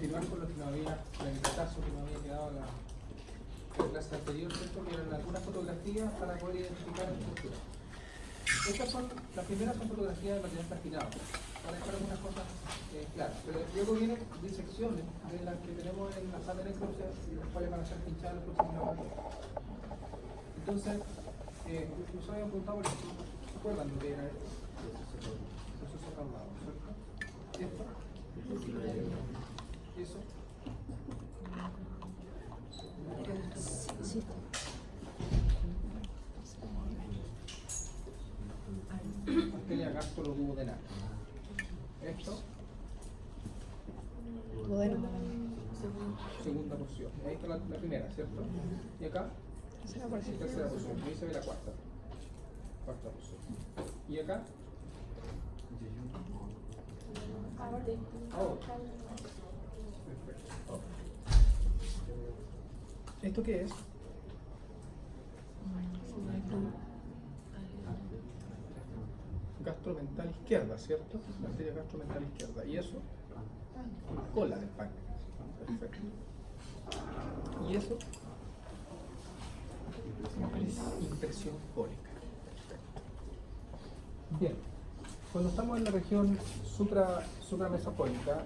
continuar con lo que nos había, con el retazo que nos había quedado en la clase anterior, ¿cierto? Que eran algunas fotografías para poder identificar la estructura. Estas son, las primeras son fotografías de material plastinado, para dejar algunas cosas claras. Pero luego vienen disecciones de las que tenemos en la sala de necropsia y las cuales van a ser pinchadas los próximos laboratorios. Entonces, nos habían preguntado, por ejemplo, ¿se acuerdan lo que era esto? Proceso caudado, ¿cierto? ¿Esto? ¿Eso? Sí. Arteria gastroduodenal. Esto, Bueno, segunda porción. Ahí está la primera, ¿cierto? Y acá, tercera porción. Ahí se ve la cuarta. Cuarta porción. Y acá, oh. Perfecto. ¿Esto qué es? Gastromental izquierda, ¿cierto? La arteria gastromental izquierda. ¿Y eso? Cola del páncreas. Perfecto. ¿Y eso? Impresión cólica. Perfecto. Bien. Cuando estamos en la región supramesocólica,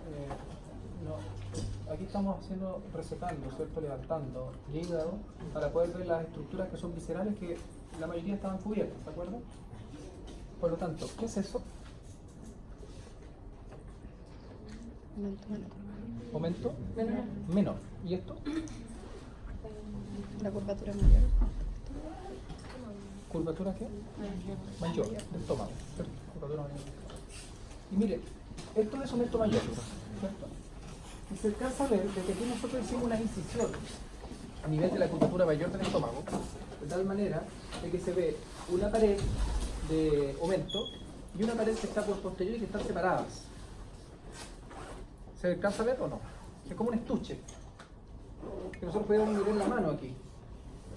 aquí estamos recetando, ¿cierto? Levantando el hígado para poder ver las estructuras que son viscerales, que la mayoría estaban cubiertas, ¿de acuerdo? Por lo tanto, ¿qué es eso? Momento menor. ¿Y esto? La curvatura mayor. ¿Curvatura qué? Mayor, del estómago, ¿cierto? Curvatura mayor. Y mire, esto es aumento mayor, ¿cierto? Y se alcanza a ver de que aquí nosotros hicimos una incisión a nivel de la curvatura mayor del estómago, de tal manera de que se ve una pared de aumento y una pared que está por posterior y que están separadas. ¿Se alcanza a ver o no? Es como un estuche que nosotros podemos mirar en la mano aquí,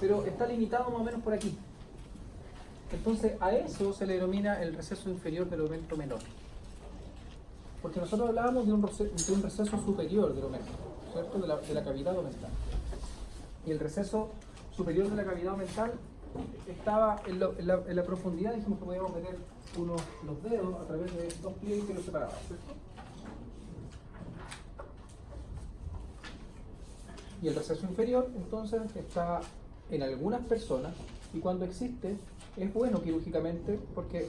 pero está limitado más o menos por aquí. Entonces a eso se le denomina el receso inferior del aumento menor, porque nosotros hablábamos de un receso superior del aumento, ¿cierto? De la cavidad aumental, y el receso superior de la cavidad aumental estaba en la profundidad. Dijimos que podíamos meter los dedos a través de dos pliegues que los separaban, ¿cierto? Y el receso inferior, entonces, está en algunas personas, y cuando existe, es bueno quirúrgicamente porque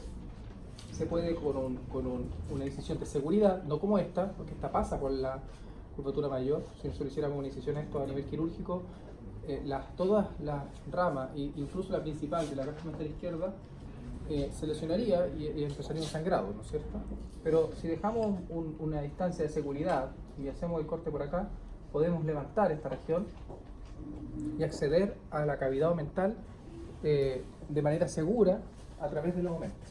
se puede con una incisión de seguridad, no como esta, porque esta pasa por la curvatura mayor. Si nosotros hiciéramos una incisión esto a nivel quirúrgico, todas las ramas, incluso la principal de la gastromental izquierda, se lesionaría y empezaría un sangrado, ¿no es cierto? Pero si dejamos una distancia de seguridad y hacemos el corte por acá, podemos levantar esta región y acceder a la cavidad mental de manera segura a través de los aumentos,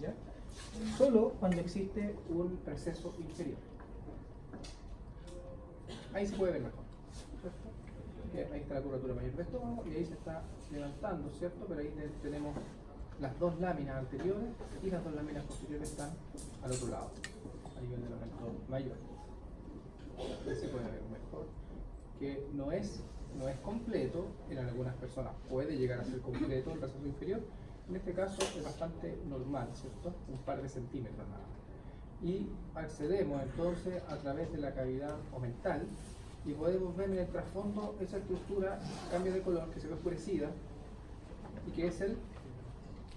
¿ya? Solo cuando existe un receso inferior. Ahí se puede ver mejor, ¿cierto? Ahí está la curvatura mayor del estómago y ahí se está levantando, ¿cierto? Pero ahí tenemos las dos láminas anteriores y las dos láminas posteriores están al otro lado, a nivel del aumento mayor. Ahí se puede ver mejor que no es completo. En algunas personas puede llegar a ser completo el receso inferior. En este caso es bastante normal, ¿cierto? Un par de centímetros nada más. Y accedemos entonces a través de la cavidad omental y podemos ver en el trasfondo esa estructura, cambio de color, que se ve oscurecida y que es el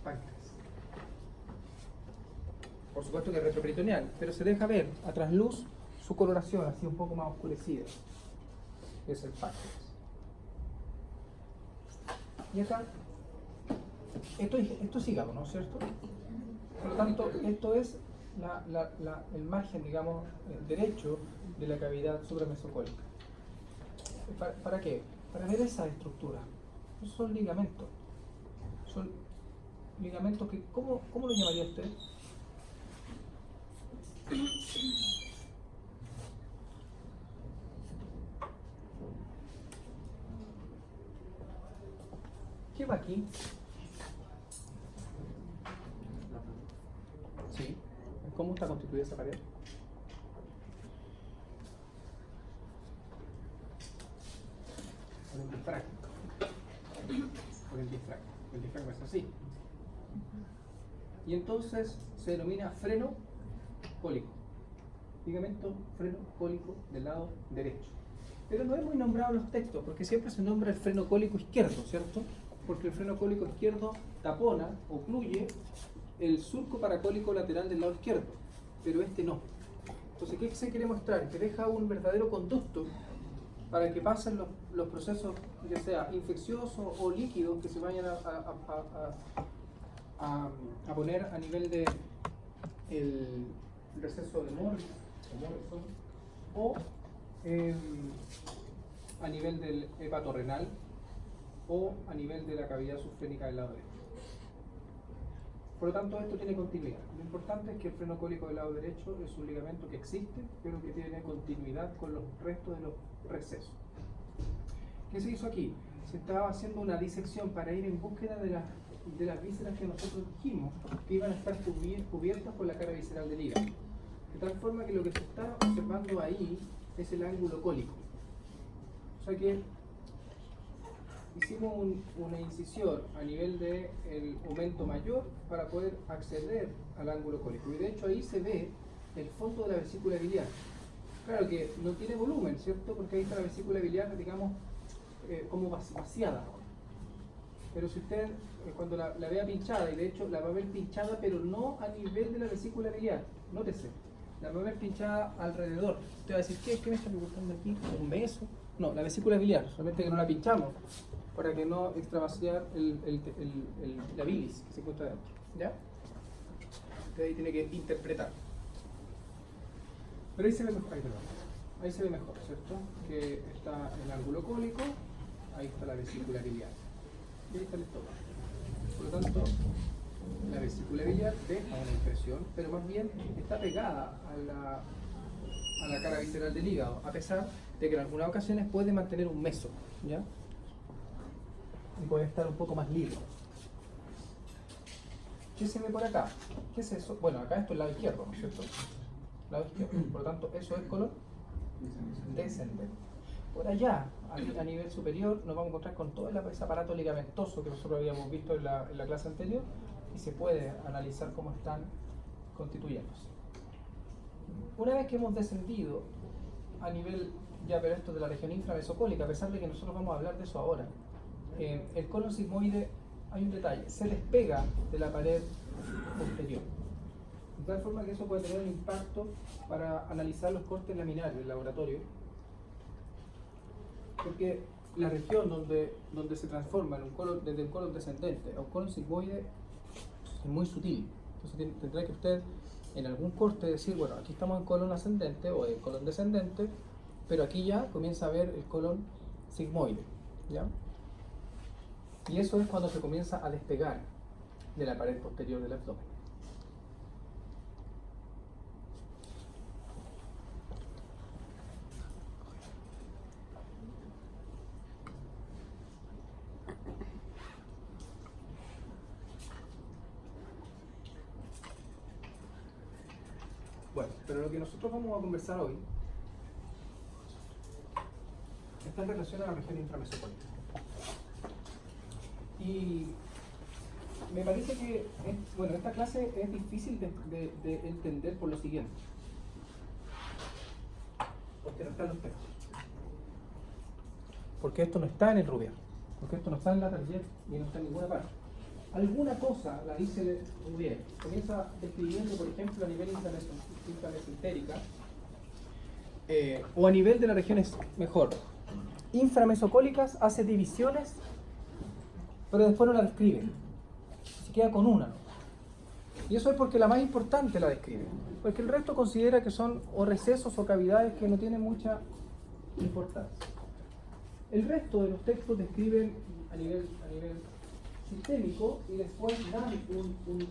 páncreas. Por supuesto que es retroperitoneal, pero se deja ver a trasluz su coloración así un poco más oscurecida. Es el páncreas. Y acá, esto es hígado, ¿no es cierto? Por lo tanto, esto es el margen, digamos, derecho de la cavidad supramesocólica. ¿Para qué? Para ver esa estructura. Esos son ligamentos. Son ligamentos que, ¿cómo lo llamaría usted? ¿Qué va aquí? Sí. ¿Cómo está constituida esa pared? difracto. Por el difracto. El difracto es así. Y entonces se denomina freno cólico. Ligamento freno cólico del lado derecho. Pero no hemos nombrado los textos, porque siempre se nombra el freno cólico izquierdo, ¿cierto? Porque el freno cólico izquierdo tapona, ocluye el surco paracólico lateral del lado izquierdo, pero este no. Entonces, ¿qué se quiere mostrar? Que deja un verdadero conducto para que pasen los procesos, ya sea infecciosos o líquidos, que se vayan a poner a nivel de el receso de Morrison o a nivel del hepatorrenal o a nivel de la cavidad subclínica del lado derecho. Por lo tanto, esto tiene continuidad. Lo importante es que el freno cólico del lado derecho es un ligamento que existe, pero que tiene continuidad con los restos de los recesos. ¿Qué se hizo aquí? Se estaba haciendo una disección para ir en búsqueda de las vísceras que nosotros dijimos que iban a estar cubiertas por la cara visceral del hígado. De tal forma que lo que se está observando ahí es el ángulo cólico. O sea que hicimos una incisión a nivel del aumento mayor para poder acceder al ángulo cólico. Y de hecho ahí se ve el fondo de la vesícula biliar. Claro que no tiene volumen, ¿cierto? Porque ahí está la vesícula biliar, digamos, como vaciada. Pero si usted, cuando la vea pinchada, y de hecho la va a ver pinchada, pero no a nivel de la vesícula biliar, nótese, la va a ver pinchada alrededor. Usted va a decir, ¿qué me está preguntando aquí? ¿Un beso? No, la vesícula biliar, solamente que no la pinchamos para que no extravaciar la bilis que se encuentra dentro. ¿Ya? Usted ahí tiene que interpretar. Pero ahí se ve mejor, ahí se ve mejor, ¿cierto? Que está el ángulo cólico, ahí está la vesícula biliar. Y ahí está el estómago. Por lo tanto, la vesícula biliar deja una impresión, pero más bien está pegada a la cara visceral del hígado, a pesar de que en algunas ocasiones puede mantener un meso, ¿ya? Y puede estar un poco más libre. ¿Qué se ve por acá? ¿Qué es eso? Bueno, acá esto es el lado izquierdo, ¿no es cierto? Lado izquierdo. Por lo tanto, eso es colon descendente. Por allá, a nivel superior, nos vamos a encontrar con todo ese aparato ligamentoso que nosotros habíamos visto en la clase anterior y se puede analizar cómo están constituyéndose. Una vez que hemos descendido a nivel, ya pero esto de la región inframesocólica, a pesar de que nosotros vamos a hablar de eso ahora, el colon sigmoide, hay un detalle, se despega de la pared posterior. De tal forma que eso puede tener un impacto para analizar los cortes laminares del laboratorio, porque la región donde se transforma en un colon, desde un colon descendente a un colon sigmoide es muy sutil. Entonces tendrá que usted en algún corte decir, bueno, aquí estamos en colon ascendente o en colon descendente, pero aquí ya comienza a ver el colon sigmoide, ¿ya? Y eso es cuando se comienza a despegar de la pared posterior del abdomen. Bueno, pero lo que nosotros vamos a conversar hoy está en relación a la región inframesocólica. Y me parece que esta clase es difícil de entender por lo siguiente. Porque no están los textos. Porque esto no está en el Rubier. Porque esto no está en la Target y no está en ninguna parte. Alguna cosa la dice Rubier. Comienza describiendo, por ejemplo, a nivel inframesentérica o a nivel de las regiones, mejor, inframesocólicas, hace divisiones, pero después no la describe. Se queda con una, ¿no? Y eso es porque la más importante la describe. Porque el resto considera que son o recesos o cavidades que no tienen mucha importancia. El resto de los textos describen a nivel sistémico y después dan un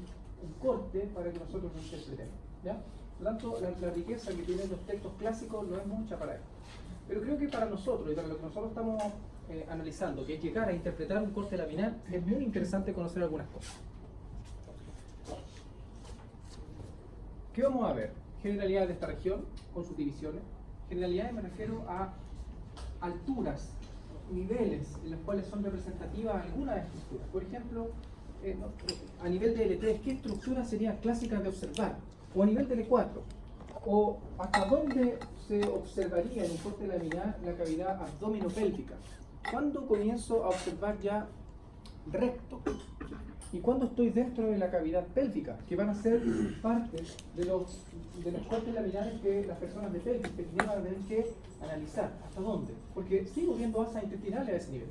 corte para que nosotros lo interpretemos, ¿ya? Por lo tanto, la riqueza que tienen los textos clásicos no es mucha para esto. Pero creo que para nosotros y para lo que nosotros estamos analizando, que es llegar a interpretar un corte laminar, es muy interesante conocer algunas cosas. ¿Qué vamos a ver? Generalidades de esta región con sus divisiones. Generalidades me refiero a alturas niveles en los cuales son representativas algunas estructuras. Por ejemplo, a nivel de L3, ¿qué estructuras serían clásicas de observar? O a nivel de L4, o hasta dónde se observaría en un corte laminar la cavidad abdominopélvica. ¿Cuándo comienzo a observar ya recto? ¿Y cuándo estoy dentro de la cavidad pélvica? Que van a ser parte de los cortes laminares que las personas de pelvis van a tener que analizar. ¿Hasta dónde? Porque sigo viendo asas intestinales a ese nivel.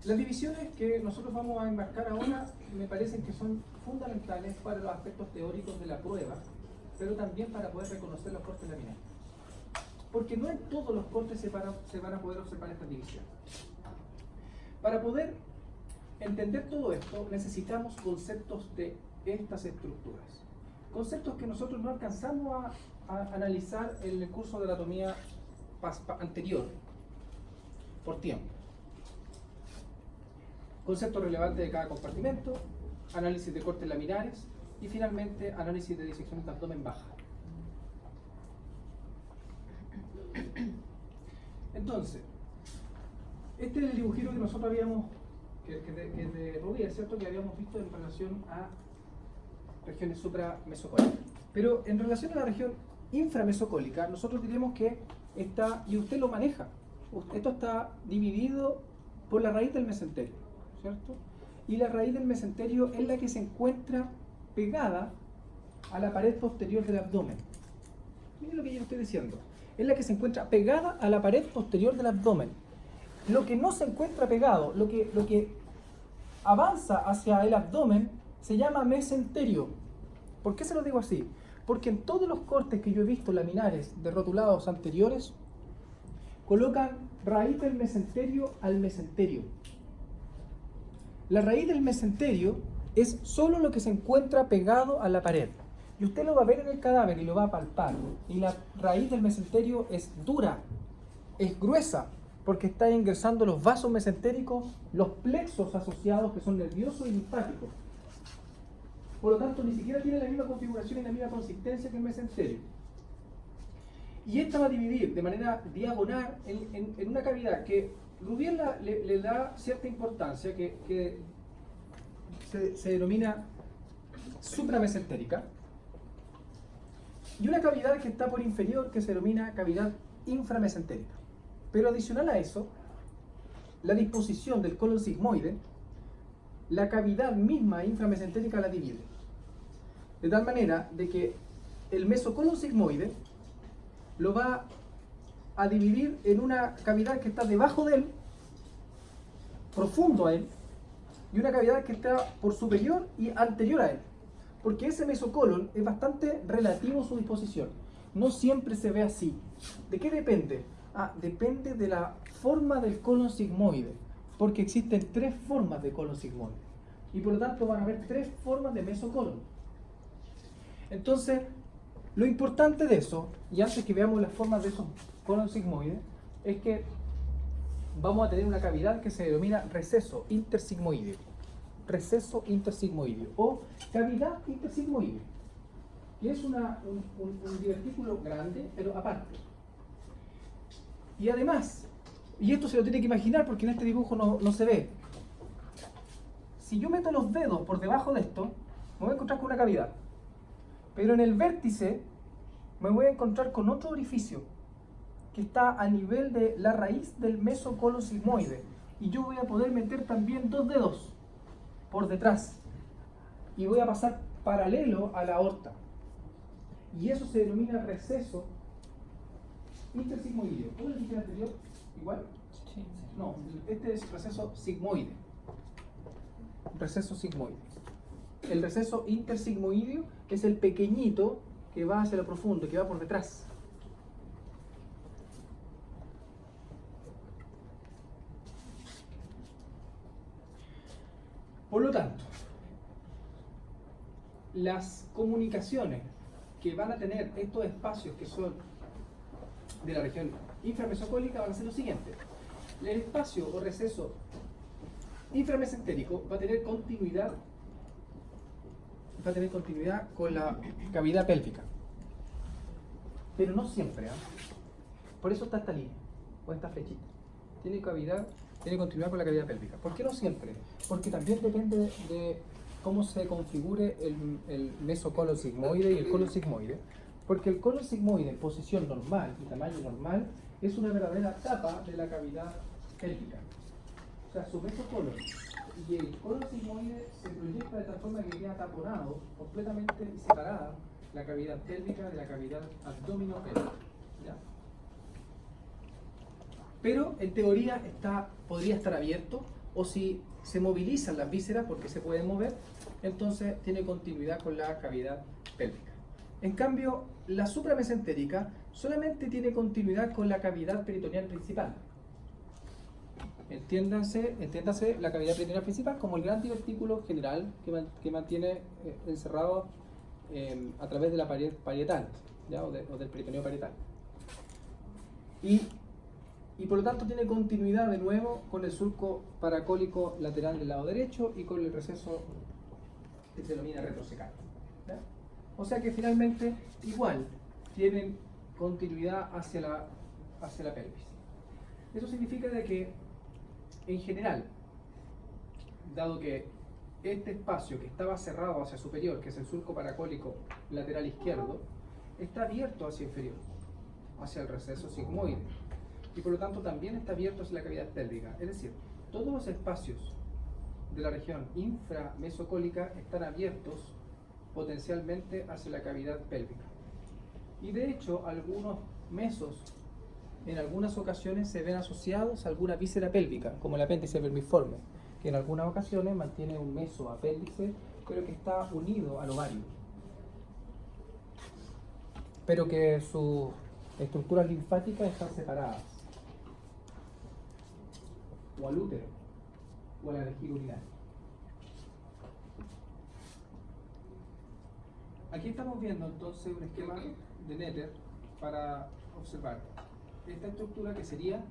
Las divisiones que nosotros vamos a enmarcar ahora me parecen que son fundamentales para los aspectos teóricos de la prueba, pero también para poder reconocer los cortes laminares. Porque no en todos los cortes se van a poder observar estas divisiones. Para poder entender todo esto, necesitamos conceptos de estas estructuras. Conceptos que nosotros no alcanzamos a analizar en el curso de anatomía anterior, por tiempo. Conceptos relevantes de cada compartimento, análisis de cortes laminares y finalmente análisis de disecciones de abdomen baja. Entonces, este es el dibujito que nosotros habíamos, que es de rodilla, ¿cierto? Que habíamos visto en relación a regiones supramesocólicas. Pero en relación a la región inframesocólica, nosotros diríamos que está, y usted lo maneja, esto está dividido por la raíz del mesenterio, ¿cierto? Y la raíz del mesenterio es la que se encuentra pegada a la pared posterior del abdomen. Miren lo que yo estoy diciendo. Es la que se encuentra pegada a la pared posterior del abdomen. Lo que no se encuentra pegado, lo que avanza hacia el abdomen, se llama mesenterio. ¿Por qué se lo digo así? Porque en todos los cortes que yo he visto laminares de rotulados anteriores, colocan raíz del mesenterio al mesenterio. La raíz del mesenterio es solo lo que se encuentra pegado a la pared. Y usted lo va a ver en el cadáver y lo va a palpar. Y la raíz del mesenterio es dura, es gruesa, porque está ingresando los vasos mesentéricos, los plexos asociados que son nerviosos y linfáticos. Por lo tanto, ni siquiera tiene la misma configuración y la misma consistencia que el mesenterio. Y esta va a dividir de manera diagonal en una cavidad que Rubiel le da cierta importancia, que se denomina supramesentérica, y una cavidad que está por inferior que se denomina cavidad inframesentérica. Pero adicional a eso, la disposición del colon sigmoide, la cavidad misma inframesentérica la divide. De tal manera de que el mesocolon sigmoide lo va a dividir en una cavidad que está debajo de él, profundo a él, y una cavidad que está por superior y anterior a él. Porque ese mesocolon es bastante relativo su disposición. No siempre se ve así. ¿De qué depende? Depende de la forma del colon sigmoide. Porque existen tres formas de colon sigmoide. Y por lo tanto van a haber tres formas de mesocolon. Entonces, lo importante de eso, y antes que veamos las formas de esos colon sigmoides, es que vamos a tener una cavidad que se denomina receso intersigmoideo. Receso intersigmoideo o cavidad intersigmoidea. Y es un divertículo grande, pero aparte. Y además, y esto se lo tiene que imaginar porque en este dibujo no se ve. Si yo meto los dedos por debajo de esto, me voy a encontrar con una cavidad. Pero en el vértice me voy a encontrar con otro orificio que está a nivel de la raíz del mesocolon sigmoide. Y yo voy a poder meter también dos dedos por detrás. Y voy a pasar paralelo a la aorta. Y eso se denomina receso intersigmoideo. ¿Cómo le dije el anterior? ¿Igual? Sí. No, este es receso sigmoide. Receso sigmoide. El receso intersigmoideo es el pequeñito que va hacia lo profundo, que va por detrás. Por lo tanto, las comunicaciones que van a tener estos espacios que son de la región inframesocólica van a ser lo siguiente. El espacio o receso inframesentérico va a tener continuidad con la cavidad pélvica. Pero no siempre, Por eso está esta línea, o esta flechita. Tiene cavidad, tiene continuidad con la cavidad pélvica. ¿Por qué no siempre? Porque también depende de cómo se configure el mesocolon sigmoide y el colon sigmoide. Porque el colon sigmoide en posición normal y tamaño normal es una verdadera tapa de la cavidad pélvica. O sea, su mesocolon y el colon sigmoide se proyecta de tal forma que queda taponado completamente y separada la cavidad pélvica de la cavidad abdominopélvica. ¿Ya? Pero en teoría podría estar abierto, o si se movilizan las vísceras porque se pueden mover, entonces tiene continuidad con la cavidad pélvica. En cambio, la supramesentérica solamente tiene continuidad con la cavidad peritoneal principal. Entiéndase la cavidad peritoneal principal como el gran divertículo general que mantiene encerrado a través de la pared parietal, ¿ya? O del peritoneo parietal. Y por lo tanto tiene continuidad de nuevo con el surco paracólico lateral del lado derecho y con el receso que se denomina retrocecal. ¿Ya? O sea que finalmente igual tienen continuidad hacia la pelvis. Eso significa de que en general, dado que este espacio que estaba cerrado hacia superior, que es el surco paracólico lateral izquierdo, está abierto hacia inferior, hacia el receso sigmoide. Y por lo tanto también está abierto hacia la cavidad pélvica. Es decir, todos los espacios de la región inframesocólica están abiertos potencialmente hacia la cavidad pélvica. Y de hecho, algunos mesos en algunas ocasiones se ven asociados a alguna víscera pélvica, como el apéndice vermiforme, que en algunas ocasiones mantiene un mesoapéndice, pero que está unido al ovario. Pero que sus estructuras linfáticas están separadas. O al útero, o a la vejiga urinaria. Aquí estamos viendo entonces un esquema de Netter para observar esta estructura que sería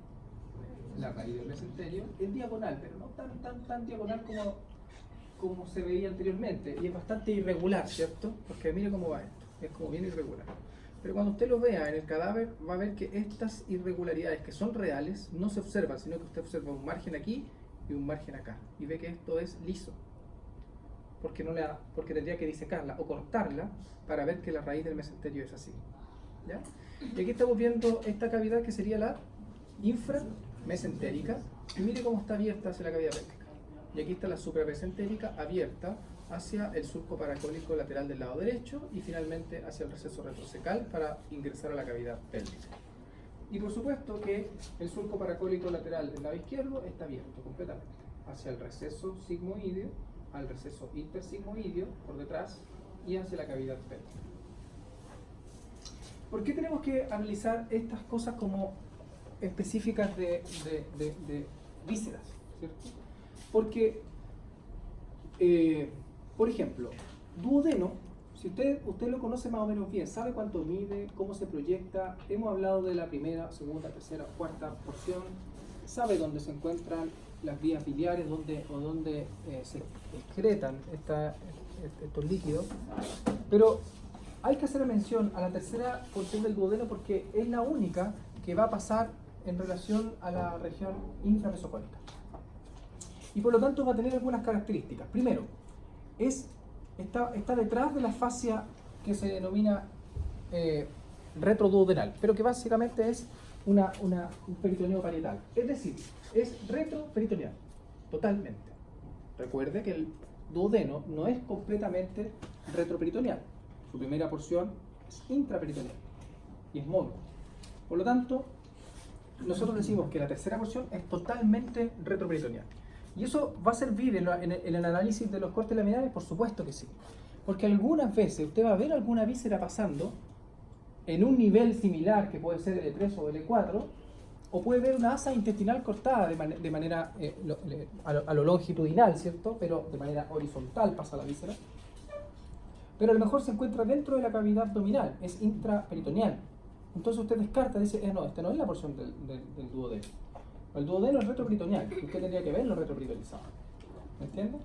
la raíz del mesenterio en diagonal, pero no tan diagonal como se veía anteriormente, y es bastante irregular, ¿cierto? Porque mire cómo va esto, es como bien irregular. Pero cuando usted lo vea en el cadáver, va a ver que estas irregularidades que son reales no se observan, sino que usted observa un margen aquí y un margen acá, y ve que esto es liso, porque tendría que disecarla o cortarla para ver que la raíz del mesenterio es así. ¿Ya? Y aquí estamos viendo esta cavidad que sería la inframesentérica, y mire cómo está abierta hacia la cavidad pélvica. Y aquí está la supramesentérica abierta hacia el surco paracólico lateral del lado derecho y finalmente hacia el receso retrocecal para ingresar a la cavidad pélvica. Y por supuesto que el surco paracólico lateral del lado izquierdo está abierto completamente hacia el receso sigmoideo, al receso intersigmoideo por detrás y hacia la cavidad pélvica. ¿Por qué tenemos que analizar estas cosas como específicas de vísceras? ¿Cierto? Porque, por ejemplo, duodeno, si usted lo conoce más o menos bien, sabe cuánto mide, cómo se proyecta, hemos hablado de la primera, segunda, tercera, cuarta porción, sabe dónde se encuentran las vías biliares, dónde se excretan estos líquidos, pero hay que hacer mención a la tercera porción del duodeno porque es la única que va a pasar en relación a la región inframesocólica. Y por lo tanto va a tener algunas características. Primero, está detrás de la fascia que se denomina retroduodenal, pero que básicamente es un peritoneo parietal. Es decir, es retroperitoneal, totalmente. Recuerde que el duodeno no es completamente retroperitoneal. Su primera porción es intraperitoneal y es mono. Por lo tanto, nosotros decimos que la tercera porción es totalmente retroperitoneal. ¿Y eso va a servir en el análisis de los cortes laminares? Por supuesto que sí. Porque algunas veces usted va a ver alguna víscera pasando en un nivel similar, que puede ser L3 o L4, o puede ver una asa intestinal cortada de manera a lo longitudinal, ¿cierto? Pero de manera horizontal pasa la víscera. Pero a lo mejor se encuentra dentro de la cavidad abdominal, es intraperitoneal. Entonces usted descarta, dice, no, esta no es la porción del duodeno. El duodeno es retroperitoneal, usted tendría que verlo retroperitonizado. ¿Me entiende?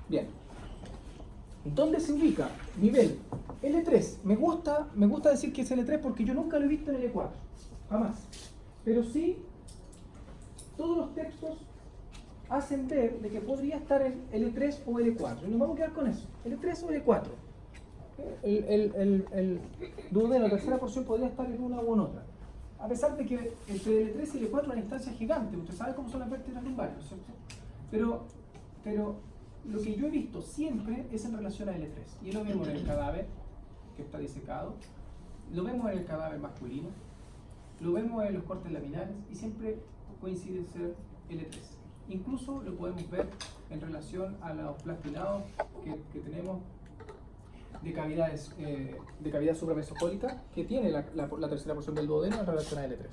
Bien. ¿Dónde se ubica? Nivel L3. Me gusta decir que es L3 porque yo nunca lo he visto en L4. Jamás. Pero sí, todos los textos hacen ver de que podría estar en L3 o L4. Y nos vamos a quedar con eso. L3 o L4. El duodeno, la tercera porción, podría estar en una u en otra. A pesar de que entre L3 y L4 la instancia es gigante. Usted sabe cómo son las vértebras lumbares, ¿no es cierto? Pero lo que yo he visto siempre es en relación a L3. Y lo vemos en el cadáver que está disecado, lo vemos en el cadáver masculino, lo vemos en los cortes laminares y siempre coincide en ser L3. Incluso lo podemos ver en relación a los plastinados que tenemos de cavidades de cavidad supramesocólica que tiene la tercera porción del duodeno en relación a L3.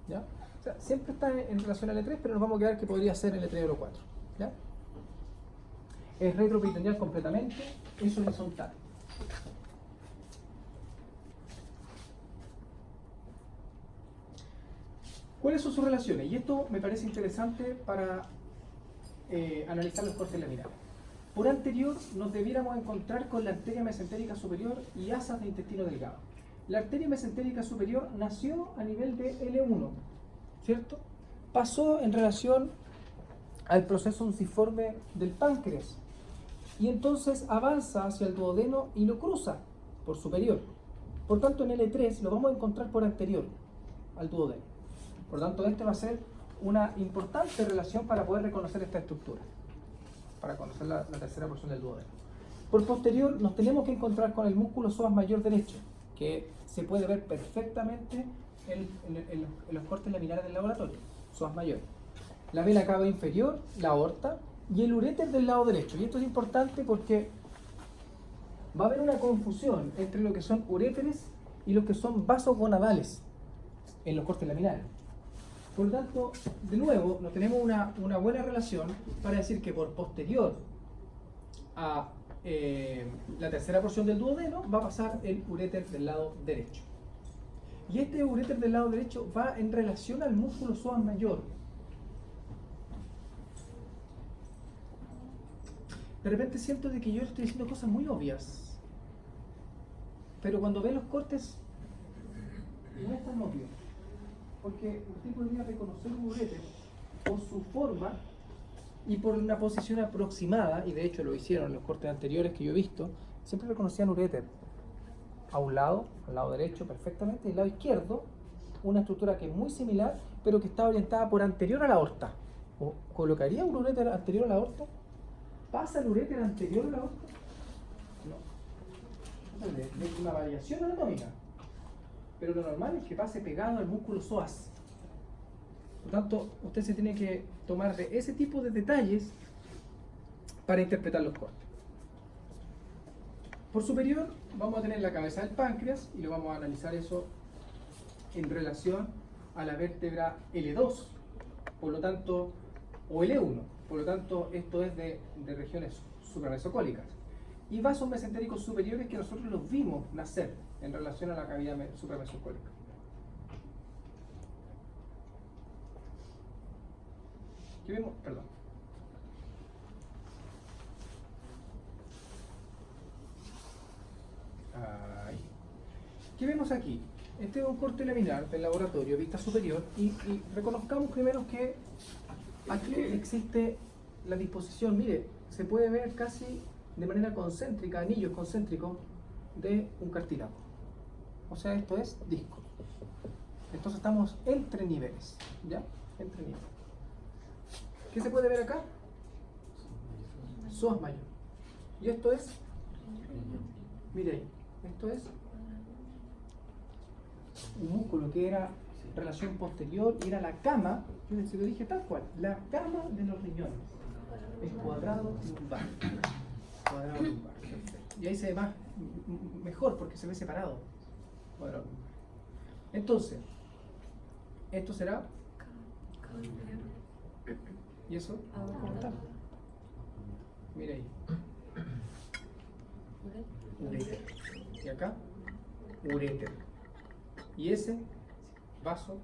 ¿Ya? O sea, siempre está en relación a L3, pero nos vamos a quedar que podría ser L3 o L4. ¿Ya? Es retroperitoneal completamente, es horizontal. ¿Cuáles son sus relaciones? Y esto me parece interesante para analizar los cortes laminares. Por anterior nos debiéramos encontrar con la arteria mesentérica superior y asas de intestino delgado. La arteria mesentérica superior nació a nivel de L1, ¿cierto? Pasó en relación al proceso unciforme del páncreas y entonces avanza hacia el duodeno y lo cruza por superior. Por tanto, en L3 lo vamos a encontrar por anterior al duodeno. Por tanto, este va a ser una importante relación para poder reconocer esta estructura, para conocer la tercera porción del duodeno. Por posterior nos tenemos que encontrar con el músculo psoas mayor derecho, que se puede ver perfectamente en los cortes laminares del laboratorio, psoas mayor. La vena cava inferior, la aorta y el uréter del lado derecho. Y esto es importante porque va a haber una confusión entre lo que son uréteres y lo que son vasos gonadales en los cortes laminares. Por lo tanto, de nuevo, no tenemos una buena relación para decir que por posterior a la tercera porción del duodeno va a pasar el uréter del lado derecho. Y este uréter del lado derecho va en relación al músculo psoas mayor. De repente siento de que yo estoy diciendo cosas muy obvias, pero cuando ve los cortes no es tan obvio. Porque usted podría reconocer un uréter por su forma y por una posición aproximada, y de hecho lo hicieron en los cortes anteriores que yo he visto, siempre reconocían uréter a un lado, al lado derecho perfectamente, y al lado izquierdo, una estructura que es muy similar, pero que está orientada por anterior a la aorta. ¿O colocaría un uréter anterior a la aorta? ¿Pasa el uréter anterior a la aorta? No. Es una variación anatómica. Pero lo normal es que pase pegado al músculo psoas. Por tanto, usted se tiene que tomar de ese tipo de detalles para interpretar los cortes. Por superior vamos a tener la cabeza del páncreas y lo vamos a analizar eso en relación a la vértebra L2, por lo tanto, o L1, por lo tanto esto es de regiones supramesocólicas. Y vasos mesentéricos superiores que nosotros los vimos nacer en relación a la cavidad supramesocólica. ¿Qué vemos? Perdón. Ahí. ¿Qué vemos aquí? Este es un corte laminar del laboratorio, vista superior, y reconozcamos primero que aquí existe la disposición, mire, se puede ver casi de manera concéntrica, anillos concéntricos de un cartílago. O sea, esto es disco. Entonces estamos entre niveles, ¿ya? Entre niveles. ¿Qué se puede ver acá? Psoas mayor. Y esto es, mire ahí, esto es un músculo que era relación posterior, era la cama, yo se lo dije tal cual, la cama de los riñones, el cuadrado lumbar. Cuadrado lumbar, perfecto. Y ahí se ve más, mejor porque se ve separado. Cuadrado lumbar. Entonces, esto será. ¿Y eso? Aorta. Mira ahí. Uréter. Y acá, uréter. Y ese, vaso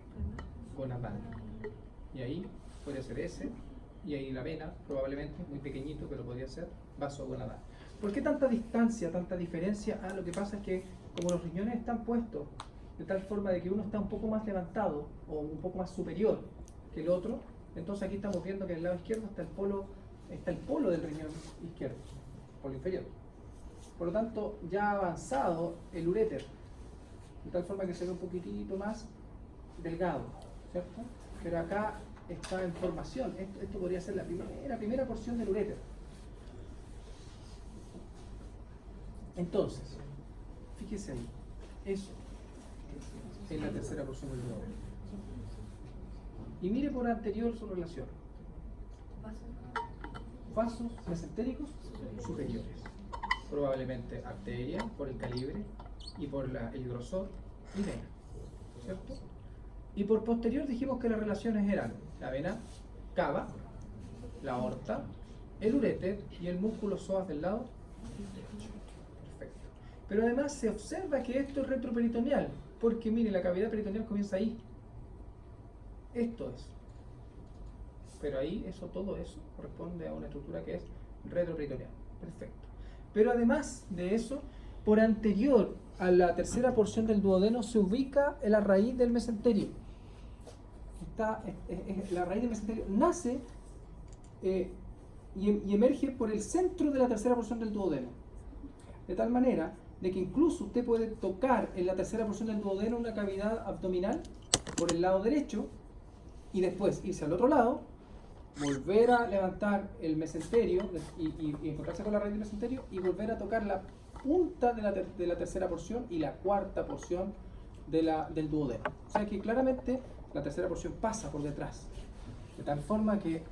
gonadal. Y ahí puede ser ese. Y ahí la vena, probablemente, muy pequeñito, pero podría ser vaso gonadal. ¿Por qué tanta distancia, tanta diferencia? Lo que pasa es que como los riñones están puestos de tal forma de que uno está un poco más levantado o un poco más superior que el otro, entonces aquí estamos viendo que en el lado izquierdo está el polo del riñón izquierdo, polo inferior. Por lo tanto, ya ha avanzado el uréter, de tal forma que se ve un poquitito más delgado, ¿cierto? Pero acá está en formación. Esto podría ser la primera porción del uréter. Entonces, fíjese ahí, eso es la tercera porción del duodeno. Y mire por anterior su relación. Vasos mesentéricos superiores. Probablemente arteria por el calibre y por el grosor y vena, ¿cierto? Y por posterior dijimos que las relaciones eran la vena cava, la aorta, el uréter y el músculo psoas del lado derecho. Perfecto. Pero además se observa que esto es retroperitoneal, porque mire, la cavidad peritoneal comienza ahí. Esto es. Pero ahí todo eso corresponde a una estructura que es retroperitoneal. Perfecto. Pero además de eso, por anterior a la tercera porción del duodeno se ubica en la raíz del mesenterio. La raíz del mesenterio nace y emerge por el centro de la tercera porción del duodeno. De tal manera de que incluso usted puede tocar en la tercera porción del duodeno una cavidad abdominal por el lado derecho y después irse al otro lado, volver a levantar el mesenterio y encontrarse con la raíz del mesenterio y volver a tocar la punta de la tercera porción y la cuarta porción del duodeno. O sea que claramente la tercera porción pasa por detrás, de tal forma que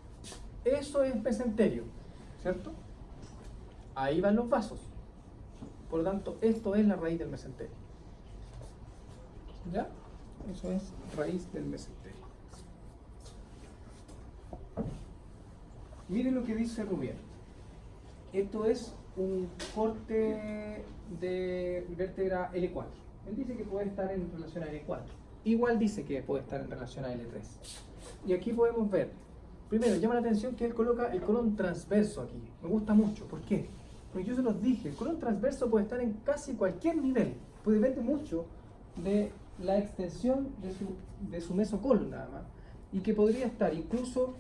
eso es mesenterio, ¿cierto? Ahí van los vasos. Por lo tanto, esto es la raíz del mesenterio. ¿Ya? Eso es raíz del mesenterio. Miren lo que dice Rubier. Esto es un corte de vértebra L4. Él dice que puede estar en relación a L4. Igual dice que puede estar en relación a L3. Y aquí podemos ver, primero llama la atención que él coloca el colon transverso aquí. Me gusta mucho. ¿Por qué? Porque yo se los dije, el colon transverso puede estar en casi cualquier nivel. Pues depende mucho de la extensión de su mesocolon nada más. Y que podría estar incluso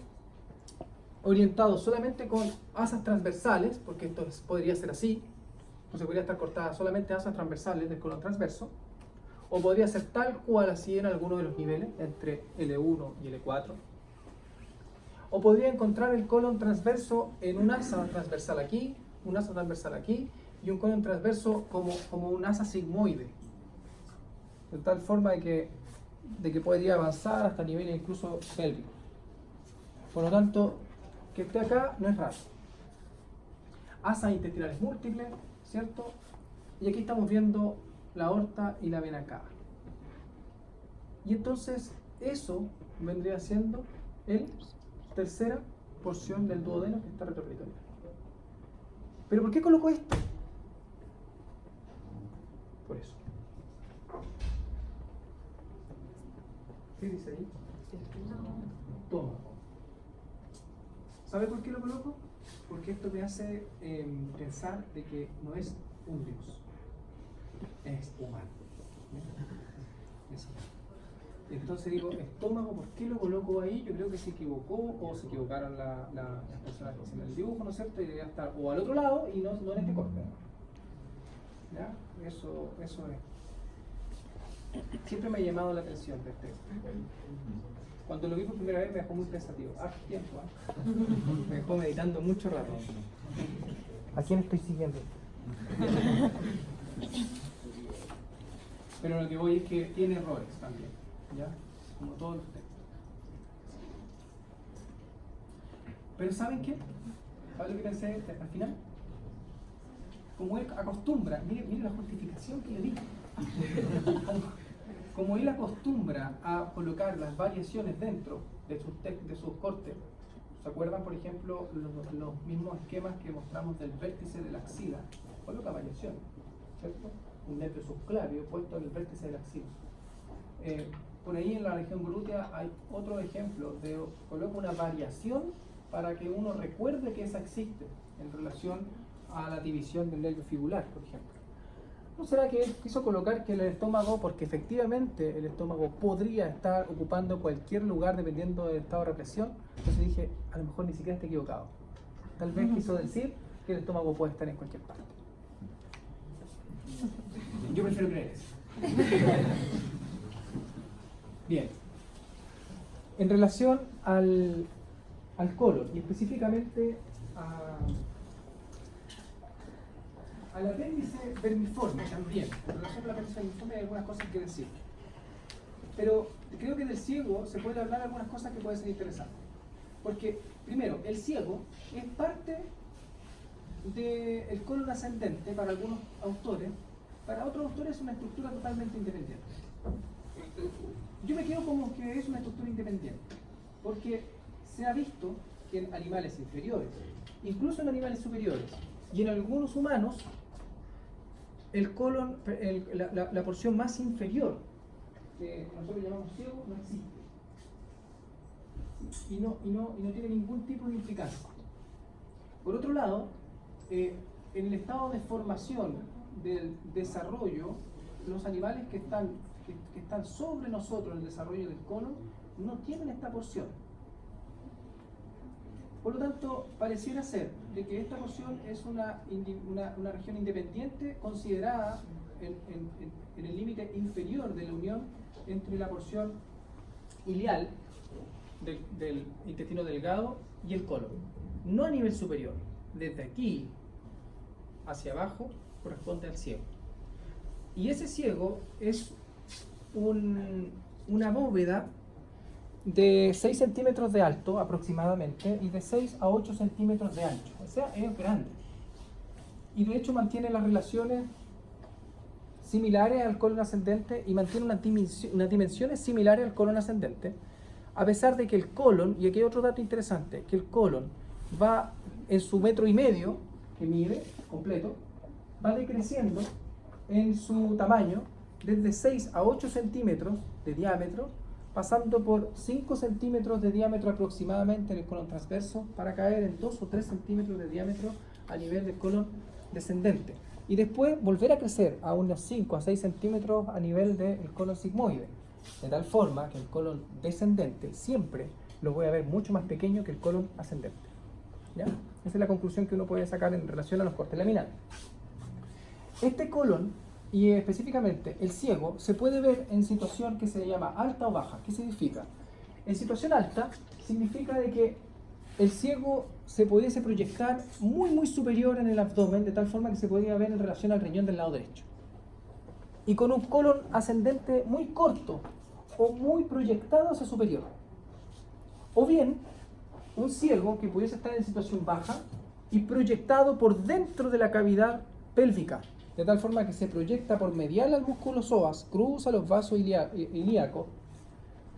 orientado solamente con asas transversales, porque esto podría ser así, o se podría estar cortada solamente asas transversales del colon transverso, o podría ser tal cual así en alguno de los niveles, entre L1 y L4, o podría encontrar el colon transverso en un asa transversal aquí, un asa transversal aquí, y un colon transverso como un asa sigmoide, de tal forma de que podría avanzar hasta niveles incluso pélvicos. Por lo tanto, que esté acá no es raro. Asas intestinales múltiples, ¿cierto? Y aquí estamos viendo la aorta y la vena cava. Y entonces eso vendría siendo la tercera porción del duodeno que está retroperitoneal. ¿Pero por qué coloco esto? Por eso. ¿Qué dice ahí? Estómago. ¿Sabe por qué lo coloco? Porque esto me hace pensar de que no es un dios, es humano. Entonces digo, estómago, ¿por qué lo coloco ahí? Yo creo que se equivocó o se equivocaron las personas que hacen el dibujo, ¿no es cierto? Y debería estar o al otro lado y no en este corte. ¿Ya? Eso es. Siempre me ha llamado la atención de este. Cuando lo vi por primera vez me dejó muy pensativo. Tiempo, me dejó meditando mucho rato. ¿A quién estoy siguiendo? Pero lo que voy es que tiene errores también, ¿ya? Como todos los textos. Pero ¿saben qué? ¿Saben lo que pensé al final? Como él acostumbra, mire la justificación que le di. Como él acostumbra a colocar las variaciones dentro de sus cortes, ¿se acuerdan, por ejemplo, los mismos esquemas que mostramos del vértice de la axila? Coloca variaciones, ¿cierto? Un nervio subclavio puesto en el vértice de la axila. Por ahí en la región glútea hay otro ejemplo de coloca una variación para que uno recuerde que esa existe en relación a la división del nervio fibular, por ejemplo. ¿No será que él quiso colocar que el estómago, porque efectivamente el estómago podría estar ocupando cualquier lugar dependiendo del estado de represión? Entonces dije, a lo mejor ni siquiera está equivocado. Tal vez quiso decir que el estómago puede estar en cualquier parte. Yo prefiero creer eso. Bien. En relación al colon y específicamente al apéndice vermiforme también. En relación al apéndice vermiforme hay algunas cosas que decir. Pero creo que del ciego se puede hablar algunas cosas que pueden ser interesantes. Porque, primero, el ciego es parte del colon ascendente para algunos autores. Para otros autores es una estructura totalmente independiente. Yo me quedo como que es una estructura independiente, porque se ha visto que en animales inferiores, incluso en animales superiores, y en algunos humanos, el colon, la porción más inferior, que nosotros llamamos ciego, no existe. Y no tiene ningún tipo de implicancia. Por otro lado, en el estado de formación del desarrollo, los animales que están sobre nosotros en el desarrollo del colon no tienen esta porción. Por lo tanto, pareciera ser de que esta porción es una región independiente considerada en el límite inferior de la unión entre la porción ileal del intestino delgado y el colon. No a nivel superior. Desde aquí hacia abajo corresponde al ciego. Y ese ciego es una bóveda de 6 centímetros de alto aproximadamente y de 6 a 8 centímetros de ancho. O sea, es grande. Y de hecho mantiene las relaciones similares al colon ascendente y mantiene unas dimensiones similares al colon ascendente, a pesar de que el colon, y aquí hay otro dato interesante, que el colon va en su 1,5 metros que mide completo, va decreciendo en su tamaño desde 6 a 8 centímetros de diámetro, pasando por 5 centímetros de diámetro aproximadamente en el colon transverso, para caer en 2 o 3 centímetros de diámetro a nivel del colon descendente. Y después volver a crecer a unos 5 a 6 centímetros a nivel del colon sigmoide, de tal forma que el colon descendente siempre lo voy a ver mucho más pequeño que el colon ascendente. ¿Ya? Esa es la conclusión que uno puede sacar en relación a los cortes laminales. Este colon, y específicamente el ciego, se puede ver en situación que se llama alta o baja. ¿Qué significa? En situación alta significa de que el ciego se pudiese proyectar muy superior en el abdomen, de tal forma que se podía ver en relación al riñón del lado derecho. Y con un colon ascendente muy corto o muy proyectado hacia superior. O bien, un ciego que pudiese estar en situación baja y proyectado por dentro de la cavidad pélvica, de tal forma que se proyecta por medial al músculo psoas, cruza los vasos ilíacos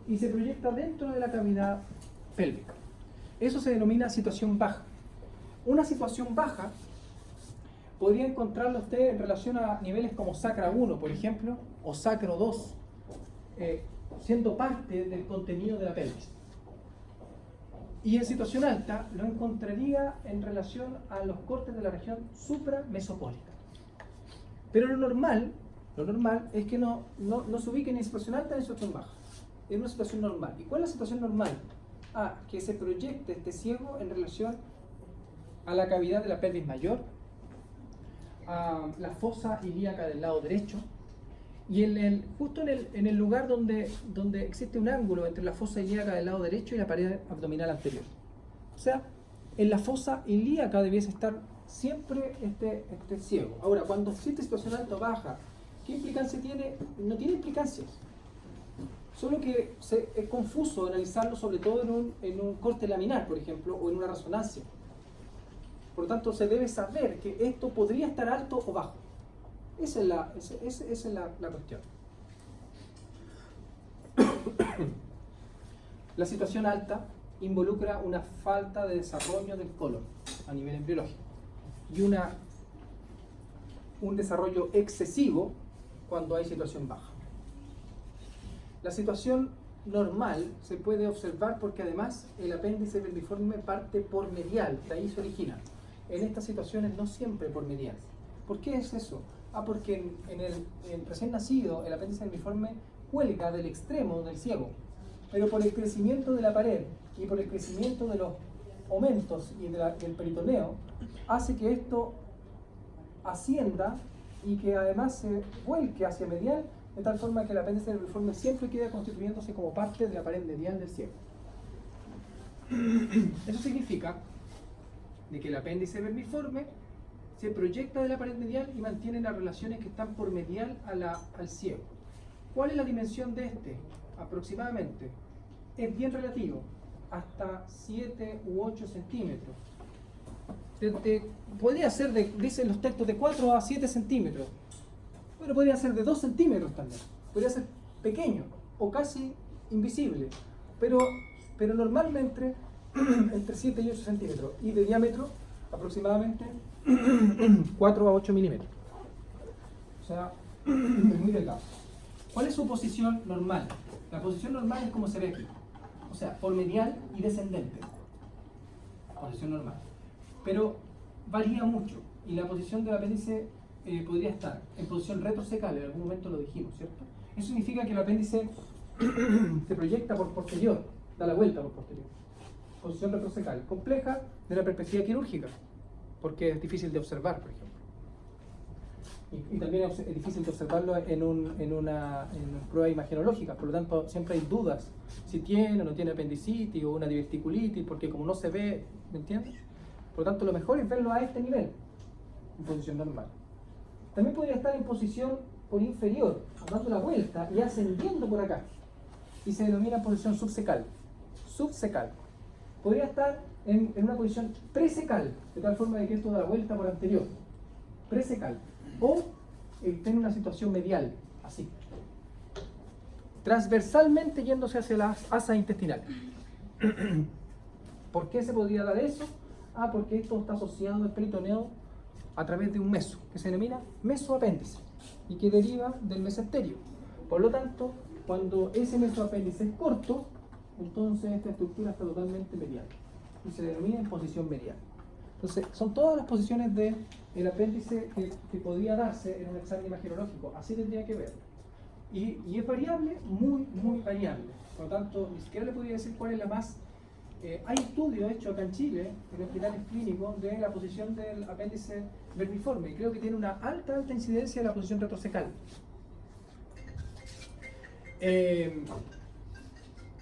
y se proyecta dentro de la cavidad pélvica. Eso se denomina situación baja. Una situación baja podría encontrarlo usted en relación a niveles como sacra 1, por ejemplo, o sacro 2, siendo parte del contenido de la pelvis. Y en situación alta lo encontraría en relación a los cortes de la región supramesopólica. Pero lo normal es que no se ubique ni en situación alta ni en situación baja. Es una situación normal. ¿Y cuál es la situación normal? Que se proyecte este ciego en relación a la cavidad de la pelvis mayor, a la fosa ilíaca del lado derecho, y justo en el lugar donde existe un ángulo entre la fosa ilíaca del lado derecho y la pared abdominal anterior. O sea, en la fosa ilíaca debiese estar siempre este ciego. Ahora, cuando existe situación alta o baja, ¿qué implicancia tiene? No tiene implicancias. Solo que es confuso analizarlo, sobre todo en un corte laminar, por ejemplo, o en una resonancia. Por lo tanto, se debe saber que esto podría estar alto o bajo. Esa es la cuestión. La situación alta involucra una falta de desarrollo del colon a nivel embriológico y un desarrollo excesivo cuando hay situación baja. La situación normal se puede observar porque además el apéndice vermiforme parte por medial, de ahí se origina. en estas situaciones no siempre por medial. ¿Por qué es eso? Porque en el recién nacido el apéndice vermiforme cuelga del extremo del ciego, pero por el crecimiento de la pared y por el crecimiento de los omentos y del peritoneo, hace que esto ascienda y que además se vuelque hacia medial, de tal forma que el apéndice vermiforme siempre queda constituyéndose como parte de la pared medial del ciego. Eso significa de que el apéndice vermiforme se proyecta de la pared medial y mantiene las relaciones que están por medial al ciego. ¿Cuál es la dimensión de este? Aproximadamente. Es bien relativo, hasta 7 u 8 centímetros. Podría ser, dicen los textos, de 4 a 7 centímetros. Pero podría ser de 2 centímetros también. Podría ser pequeño o casi invisible. Pero normalmente entre 7 y 8 centímetros. Y de diámetro aproximadamente 4 a 8 milímetros. O sea, es muy delgado. ¿Cuál es su posición normal? La posición normal es como se ve aquí. O sea, por medial y descendente. Posición normal. Pero varía mucho. Y la posición del apéndice podría estar en posición retrocecal. En algún momento lo dijimos, ¿cierto? Eso significa que el apéndice se proyecta por posterior. Da la vuelta por posterior. Posición retrocecal. Compleja de la perspectiva quirúrgica. Porque es difícil de observar, por ejemplo. Y también es difícil de observarlo en una prueba imagenológica. Por lo tanto, siempre hay dudas si tiene o no tiene apendicitis o una diverticulitis, porque como no se ve, ¿me entiendes? Por lo tanto, lo mejor es verlo a este nivel, en posición normal. También podría estar en posición por inferior, dando la vuelta y ascendiendo por acá. Y se denomina posición subsecal. Subsecal. Podría estar en una posición presecal, de tal forma de que esto da la vuelta por anterior. Presecal. O está en una situación medial, así. Transversalmente yéndose hacia la asa intestinal. ¿Por qué se podría dar eso? Porque esto está asociado al peritoneo a través de un meso, que se denomina mesoapéndice, y que deriva del mesenterio. Por lo tanto, cuando ese mesoapéndice es corto, entonces esta estructura está totalmente medial, y se denomina en posición medial. Entonces, son todas las posiciones del apéndice que podría darse en un examen imagenológico. Así tendría que ver. Y es variable, muy, muy variable. Por lo tanto, ni siquiera le podría decir cuál es la más... hay estudios hechos acá en Chile, en hospitales clínicos, de la posición del apéndice vermiforme. Y creo que tiene una alta incidencia de la posición retrocecal.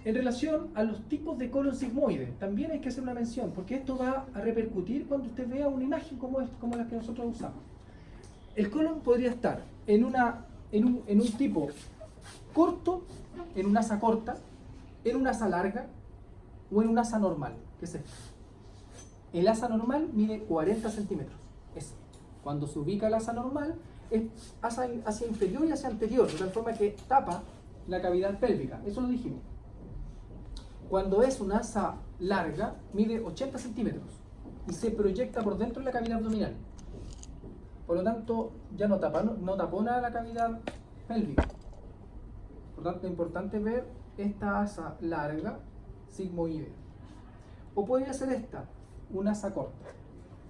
En relación a los tipos de colon sigmoide, también hay que hacer una mención, porque esto va a repercutir cuando usted vea una imagen como la que nosotros usamos. El colon podría estar en un tipo corto, en un asa corta, en un asa larga o en un asa normal, que es esto. El asa normal mide 40 centímetros. Cuando se ubica el asa normal, es hacia inferior y hacia anterior, de tal forma que tapa la cavidad pélvica. Eso lo dijimos. Cuando es una asa larga, mide 80 centímetros y se proyecta por dentro de la cavidad abdominal. Por lo tanto, ya no tapona la cavidad pélvica. Por lo tanto, es importante ver esta asa larga, sigmoide. O podría ser esta, una asa corta.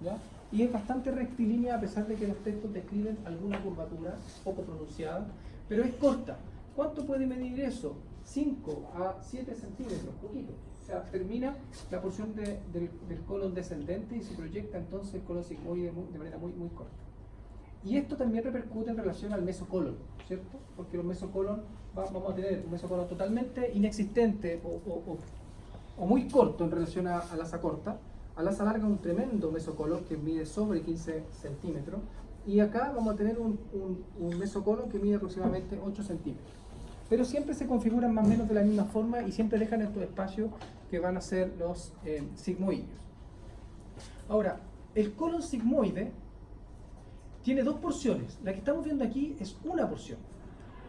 ¿Ya? Y es bastante rectilínea a pesar de que los textos describen alguna curvatura poco pronunciada, pero es corta. ¿Cuánto puede medir eso? 5 a 7 centímetros, poquito. O sea, termina la porción del colon descendente y se proyecta entonces el colon sigmoide de manera muy, muy corta. Y esto también repercute en relación al mesocolon, ¿cierto? Porque los mesocolon, vamos a tener un mesocolon totalmente inexistente o muy corto en relación a la asa corta. A la asa larga un tremendo mesocolon que mide sobre 15 centímetros. Y acá vamos a tener un mesocolon que mide aproximadamente 8 centímetros. Pero siempre se configuran más o menos de la misma forma y siempre dejan estos espacios que van a ser los sigmoides. Ahora, el colon sigmoide tiene dos porciones. La que estamos viendo aquí es una porción,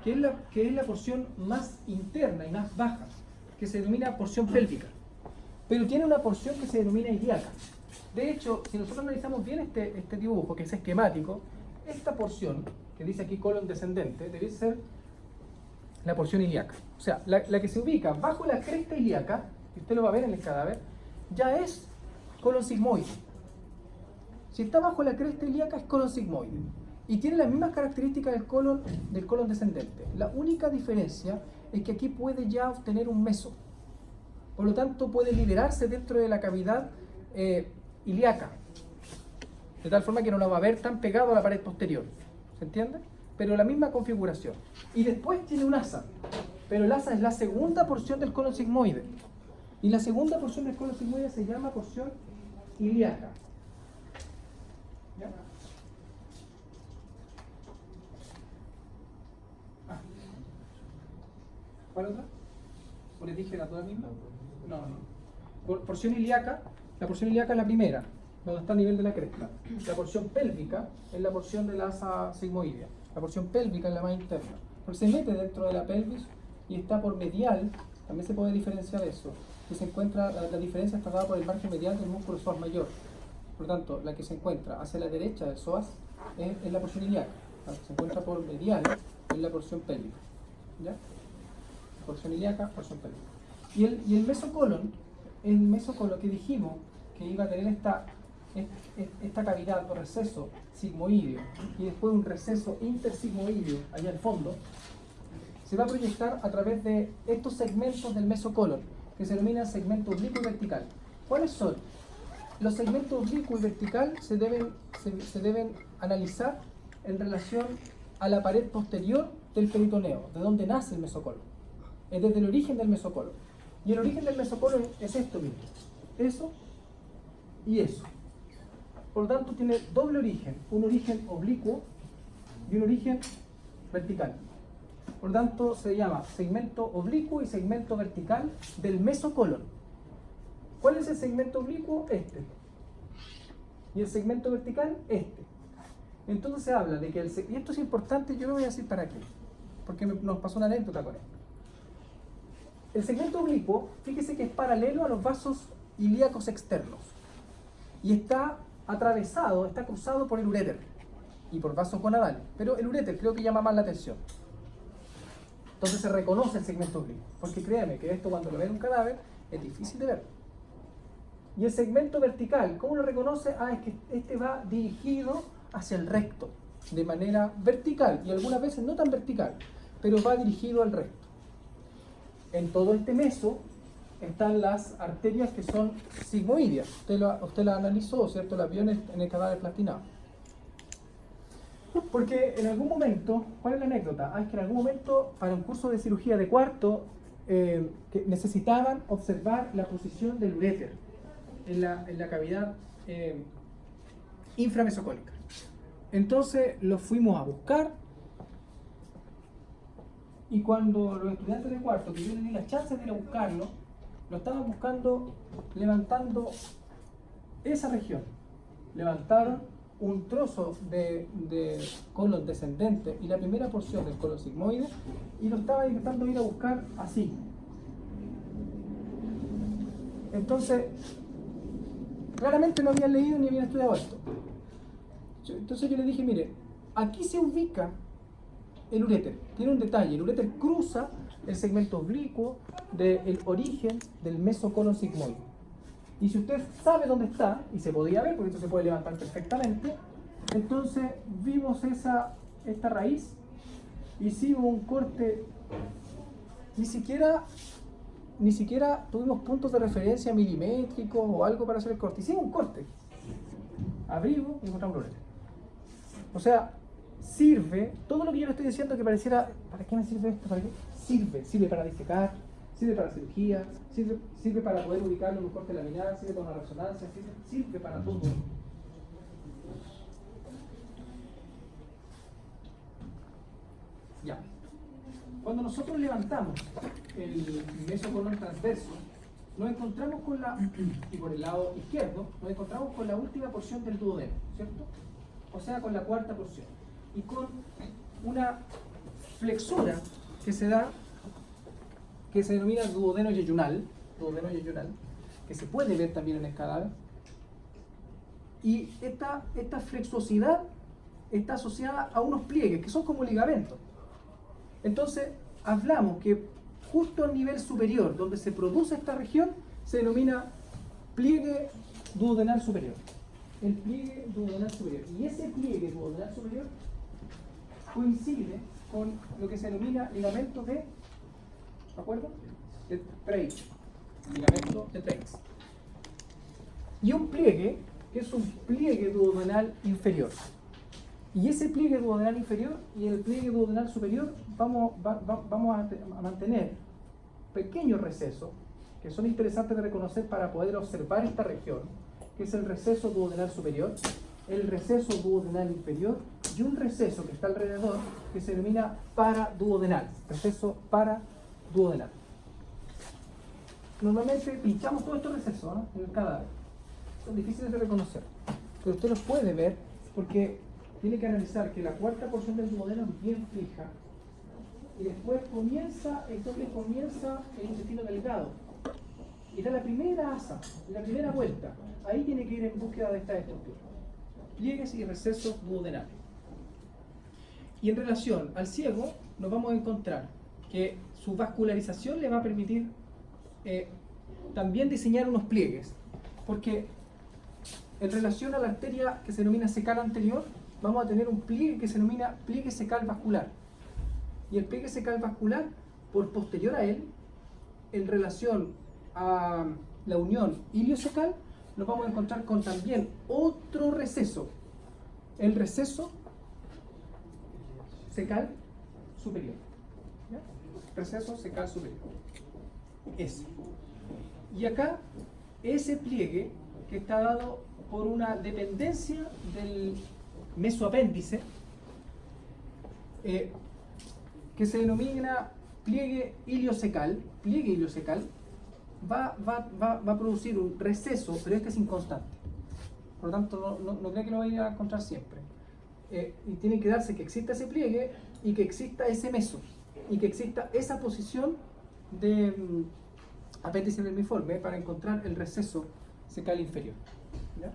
que es la porción más interna y más baja, que se denomina porción pélvica. Pero tiene una porción que se denomina ilíaca. De hecho, si nosotros analizamos bien este dibujo, que es esquemático, esta porción, que dice aquí colon descendente, debe ser la porción ilíaca. O sea, la que se ubica bajo la cresta ilíaca, y usted lo va a ver en el cadáver, ya es colon sigmoide. Si está bajo la cresta ilíaca es colon sigmoide y tiene las mismas características del colon descendente. La única diferencia es que aquí puede ya obtener un meso. Por lo tanto, puede liberarse dentro de la cavidad ilíaca, de tal forma que no la va a ver tan pegado a la pared posterior. ¿Se entiende? Pero la misma configuración. Y después tiene un asa, pero el asa es la segunda porción del colon sigmoide. Y la segunda porción del colon sigmoide se llama porción ilíaca. ¿Ya? ¿Cuál otra? ¿O les dije la toda misma? No. Porción ilíaca, la porción ilíaca es la primera, donde está a nivel de la cresta. La porción pélvica es la porción del asa sigmoidea. La porción pélvica es la más interna, porque se mete dentro de la pelvis y está por medial. También se puede diferenciar eso, que se encuentra, la diferencia está dada por el margen medial del músculo psoas mayor. Por lo tanto, la que se encuentra hacia la derecha del psoas es la porción ilíaca. La que se encuentra por medial es la porción pélvica. ¿Ya? Porción ilíaca, porción pélvica. Y el mesocolon que dijimos que iba a tener esta cavidad o receso sigmoideo y después un receso intersigmoideo allá al fondo, se va a proyectar a través de estos segmentos del mesocolon, que se denominan segmento oblicuo y vertical. ¿Cuáles son? Los segmentos oblicuo y vertical se deben analizar en relación a la pared posterior del peritoneo, de donde nace el mesocolon. Es desde el origen del mesocolon. Y el origen del mesocolon es esto mismo. Eso y eso. Por lo tanto, tiene doble origen. Un origen oblicuo y un origen vertical. Por lo tanto, se llama segmento oblicuo y segmento vertical del mesocolon. ¿Cuál es el segmento oblicuo? Este. Y el segmento vertical, este. Entonces se habla de que y esto es importante, yo lo voy a decir para qué. Porque nos pasó una anécdota con esto. El segmento oblicuo, fíjese que es paralelo a los vasos ilíacos externos. Y está atravesado, está cruzado por el uréter y por vasos gonadales. Pero el uréter creo que llama más la atención. Entonces se reconoce el segmento oblicuo. Porque créeme que esto cuando lo ve en un cadáver es difícil de ver. Y el segmento vertical, ¿cómo lo reconoce? Es que este va dirigido hacia el recto, de manera vertical, y algunas veces no tan vertical, pero va dirigido al recto. En todo este meso están las arterias que son sigmoideas. Usted la analizó, ¿cierto? La vio en el cadáver plastinado. Porque en algún momento, ¿cuál es la anécdota? Es que en algún momento, para un curso de cirugía de cuarto, que necesitaban observar la posición del uréter en la cavidad inframesocólica. Entonces los fuimos a buscar. Y cuando los estudiantes de cuarto, que yo les di la chance de ir a buscarlo, lo estaban buscando levantando esa región. Levantaron un trozo de colon descendente y la primera porción del colon sigmoide y lo estaban intentando ir a buscar así. Entonces, claramente no habían leído ni habían estudiado esto. Entonces yo les dije, mire, aquí se ubica el uréter. Tiene un detalle, el uréter cruza el segmento oblicuo del origen del mesocolon sigmoide. Y si usted sabe dónde está, y se podía ver, porque esto se puede levantar perfectamente, entonces vimos esta raíz, hicimos un corte, ni siquiera tuvimos puntos de referencia milimétricos o algo para hacer el corte, hicimos un corte, abrimos y encontramos el uréter. O sea, sirve, todo lo que yo le estoy diciendo que pareciera, ¿para qué me sirve esto? ¿Para qué? Sirve para disecar, sirve para cirugía, sirve para poder ubicarlo en un corte laminar, sirve para una resonancia, sirve para todo. Ya. Cuando nosotros levantamos el mesocolon transverso, nos encontramos con y por el lado izquierdo, nos encontramos con la última porción del duodeno, ¿cierto? O sea, con la cuarta porción. Y con una flexura que se da, que se denomina duodeno yeyunal, que se puede ver también en el cadáver. Y esta flexuosidad está asociada a unos pliegues, que son como ligamentos. Entonces, hablamos que justo al nivel superior, donde se produce esta región, se denomina pliegue duodenal superior. el pliegue duodenal superior. Y ese pliegue duodenal superior coincide con lo que se denomina ligamento de, ¿de acuerdo? De Treitz. Ligamento de Treitz. Y un pliegue, que es un pliegue duodenal inferior. Y ese pliegue duodenal inferior y el pliegue duodenal superior vamos a mantener pequeños recesos que son interesantes de reconocer para poder observar esta región, que es el receso duodenal superior, el receso duodenal inferior y un receso que está alrededor que se denomina paraduodenal, receso paraduodenal. Normalmente pinchamos todos estos recesos, ¿no?, en el cadáver. Son difíciles de reconocer, pero usted los puede ver porque tiene que analizar que la cuarta porción del duodeno es bien fija y después comienza el intestino delgado y da la primera asa, la primera vuelta. Ahí tiene que ir en búsqueda de esta estructura, pliegues y recesos duodenales. Y en relación al ciego nos vamos a encontrar que su vascularización le va a permitir también diseñar unos pliegues, porque en relación a la arteria que se denomina secal anterior vamos a tener un pliegue que se denomina pliegue secal vascular, y el pliegue secal vascular por posterior a él, en relación a la unión iliocecal, nos vamos a encontrar con también otro receso, el receso secal superior. ¿Ya? Receso secal superior. Ese. Y acá, ese pliegue que está dado por una dependencia del mesoapéndice, que se denomina pliegue iliocecal, va a producir un receso, pero este es inconstante. Por lo tanto, no creo que lo vaya a encontrar siempre. Y tiene que darse que exista ese pliegue y que exista ese meso y que exista esa posición de apéndice vermiforme para encontrar el receso secal inferior. ¿Ya?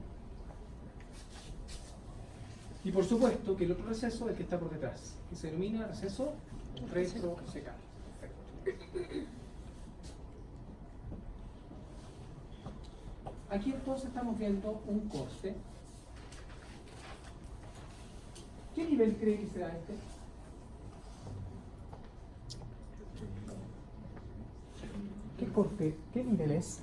Y por supuesto que el otro receso es el que está por detrás, que se denomina receso retrosecal. Aquí entonces estamos viendo un corte. ¿Qué nivel cree que será este? ¿Qué corte? ¿Qué nivel es?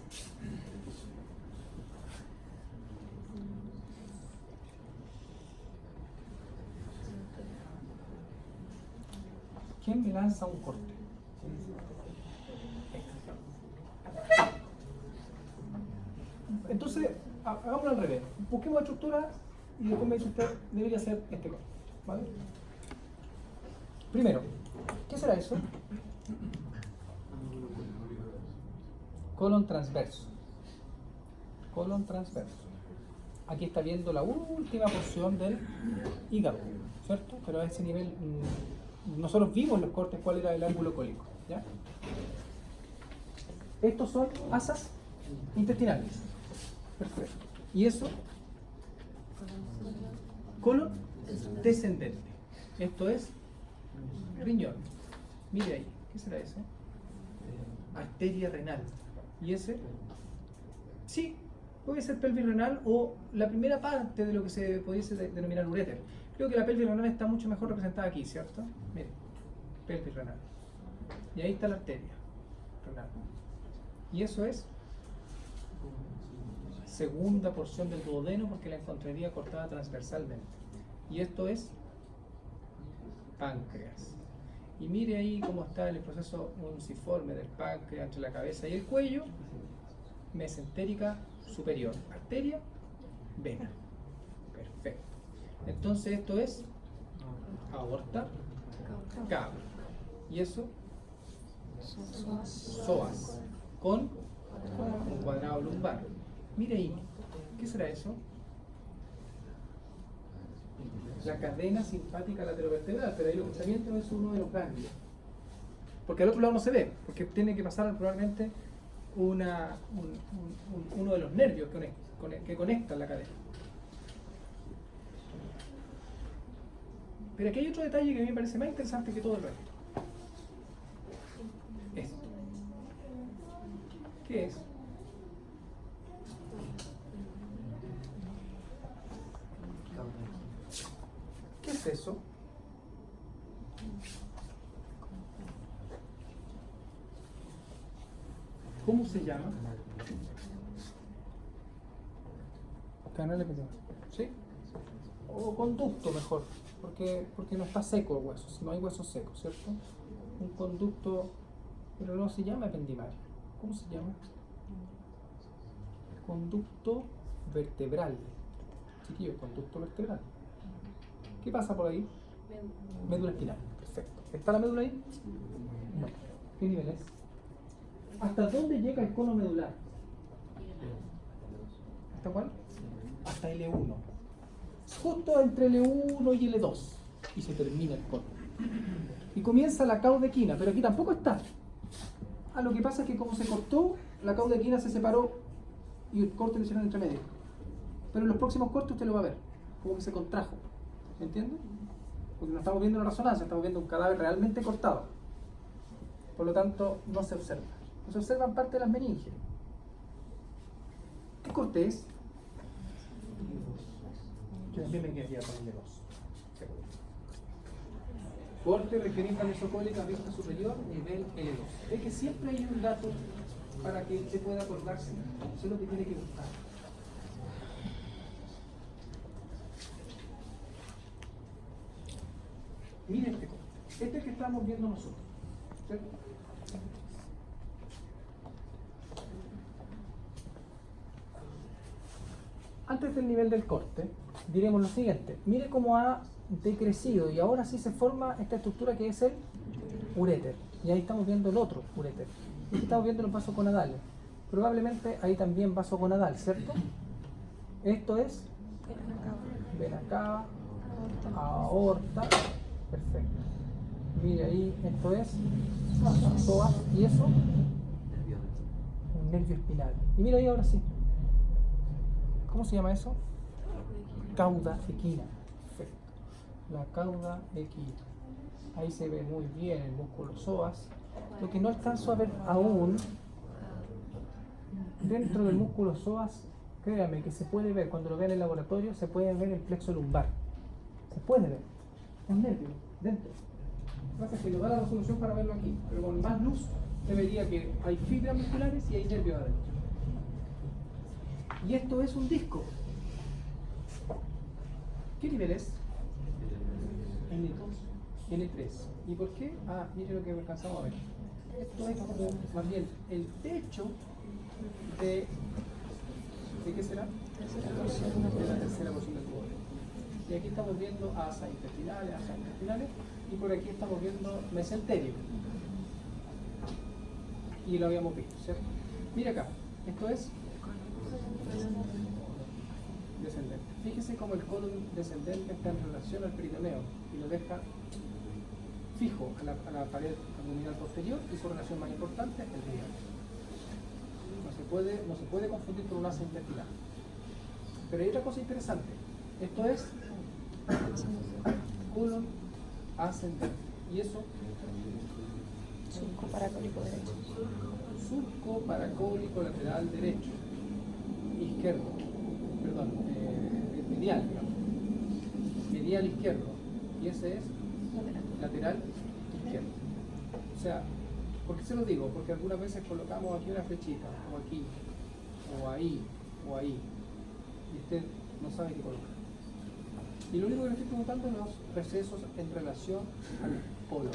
¿Quién me lanza un corte? Entonces, hagámoslo al revés. Busquemos la estructura y después me dice usted, debería ser este corte. ¿Vale? Primero, ¿qué será eso? Colon transverso. Colon transverso. Aquí está viendo la última porción del hígado, ¿cierto? Pero a ese nivel, nosotros vimos los cortes cuál era el ángulo cólico, ¿ya? Estos son asas intestinales. Perfecto. ¿Y eso? Colon descendente. Esto es riñón. Mire ahí. ¿Qué será eso? Arteria renal. ¿Y ese? Sí, puede ser pelvis renal o la primera parte de lo que se pudiese denominar uréter. Creo que la pelvis renal está mucho mejor representada aquí, ¿cierto? Mire, pelvis renal. Y ahí está la arteria renal. Y eso es segunda porción del duodeno porque la encontraría cortada transversalmente. Y esto es páncreas. Y mire ahí cómo está el proceso unciforme del páncreas entre la cabeza y el cuello. Mesentérica superior, arteria, vena. Perfecto. Entonces esto es aorta, cava. Y eso, psoas, con un cuadrado lumbar. Mire ahí, ¿qué será eso? La cadena simpática laterovertebral, pero ahí lo que está viendo es uno de los ganglios. Porque al otro lado no se ve, porque tiene que pasar probablemente uno de los nervios que conectan la cadena. Pero aquí hay otro detalle que a mí me parece más interesante que todo el resto. Esto. ¿Qué es? ¿Cómo se llama? Canal epidemio. ¿Sí? O conducto mejor, porque no está seco el hueso, no hay hueso seco, ¿cierto? Un conducto, pero no se llama ependimario. ¿Cómo se llama? Conducto vertebral. Chiquillo, conducto vertebral. ¿Qué pasa por ahí? Médula espinal. Perfecto. ¿Está la médula ahí? No. ¿Qué nivel es? ¿Hasta dónde llega el cono medular? ¿Hasta cuál? Hasta L1. Justo entre L1 y L2. Y se termina el cono. Y comienza la caudequina, pero aquí tampoco está. Lo que pasa es que como se cortó, la caudequina se separó y el corte lo hicieron entre medio. Pero en los próximos cortes usted lo va a ver, como que se contrajo. ¿Me entiende? Porque no estamos viendo una resonancia, estamos viendo un cadáver realmente cortado. Por lo tanto, no se observa. No se observan parte de las meninges. ¿Qué corte es? Yo también me quedaría con el de 2. Corte referente mesocólica vista superior, nivel L2. Ve que siempre hay un dato para que usted pueda acordarse. Eso es lo que tiene que buscar. Mire este corte. Este es el que estamos viendo nosotros. ¿Cierto? Antes del nivel del corte, diremos lo siguiente. Mire cómo ha decrecido y ahora sí se forma esta estructura que es el uréter. Y ahí estamos viendo el otro uréter. Y aquí estamos viendo los vasoconadales. Probablemente ahí también vasoconadal, ¿cierto? Esto es vena cava, aorta. Perfecto. Mire ahí, esto es psoas y eso, un nervio espinal. Y mira ahí ahora sí. ¿Cómo se llama eso? Cauda equina. Perfecto. La cauda equina. Ahí se ve muy bien el músculo psoas. Lo que no alcanzo a ver aún, dentro del músculo psoas, créame que se puede ver, cuando lo vean en el laboratorio, se puede ver el plexo lumbar. Se puede ver. Un nervio dentro. Lo que pasa es que no da la resolución para verlo aquí, pero con más luz se vería que hay fibras musculares y hay nervios adentro. Y esto es un disco. ¿Qué nivel es? N2, N3. ¿Y por qué? Mire lo que alcanzamos a ver. Esto es como más bien el techo de qué será? De la tercera porción del tubo. Y aquí estamos viendo asas intestinales, y por aquí estamos viendo mesenterio. Y lo habíamos visto, ¿cierto? Mira acá, esto es descendente. Fíjese cómo el colon descendente está en relación al peritoneo y lo deja fijo a la pared abdominal posterior, y su relación más importante es el riñón. No se puede confundir con un asa intestinal. Pero hay otra cosa interesante. Esto es colon ascendente. ¿Y eso? Surco paracólico derecho. Surco paracólico lateral derecho. Izquierdo. Perdón, medial, digamos. Medial izquierdo. Y ese es lateral izquierdo. O sea, ¿por qué se lo digo? Porque algunas veces colocamos aquí una flechita, o aquí, o ahí, o ahí, y usted no sabe qué colocar. Y lo único que le estoy preguntando es los recesos en relación al colon.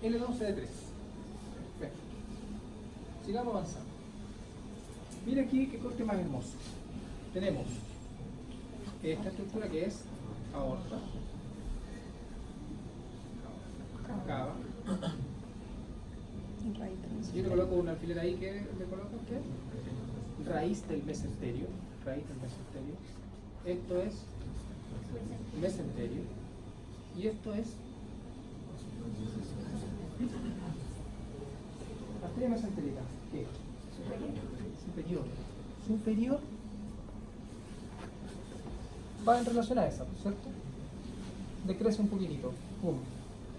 L2-C3. Perfecto. Sigamos avanzando. Mira aquí qué corte más hermoso. Tenemos esta estructura que es aorta, cava. Yo le coloco un alfiler ahí, que le coloco ¿qué? Raíz del mesenterio. Esto es mesenterio. Y esto es arteria mesentérica. ¿Qué? Superior. Va en relación a esa, ¿cierto? Decrece un poquitito. Pum.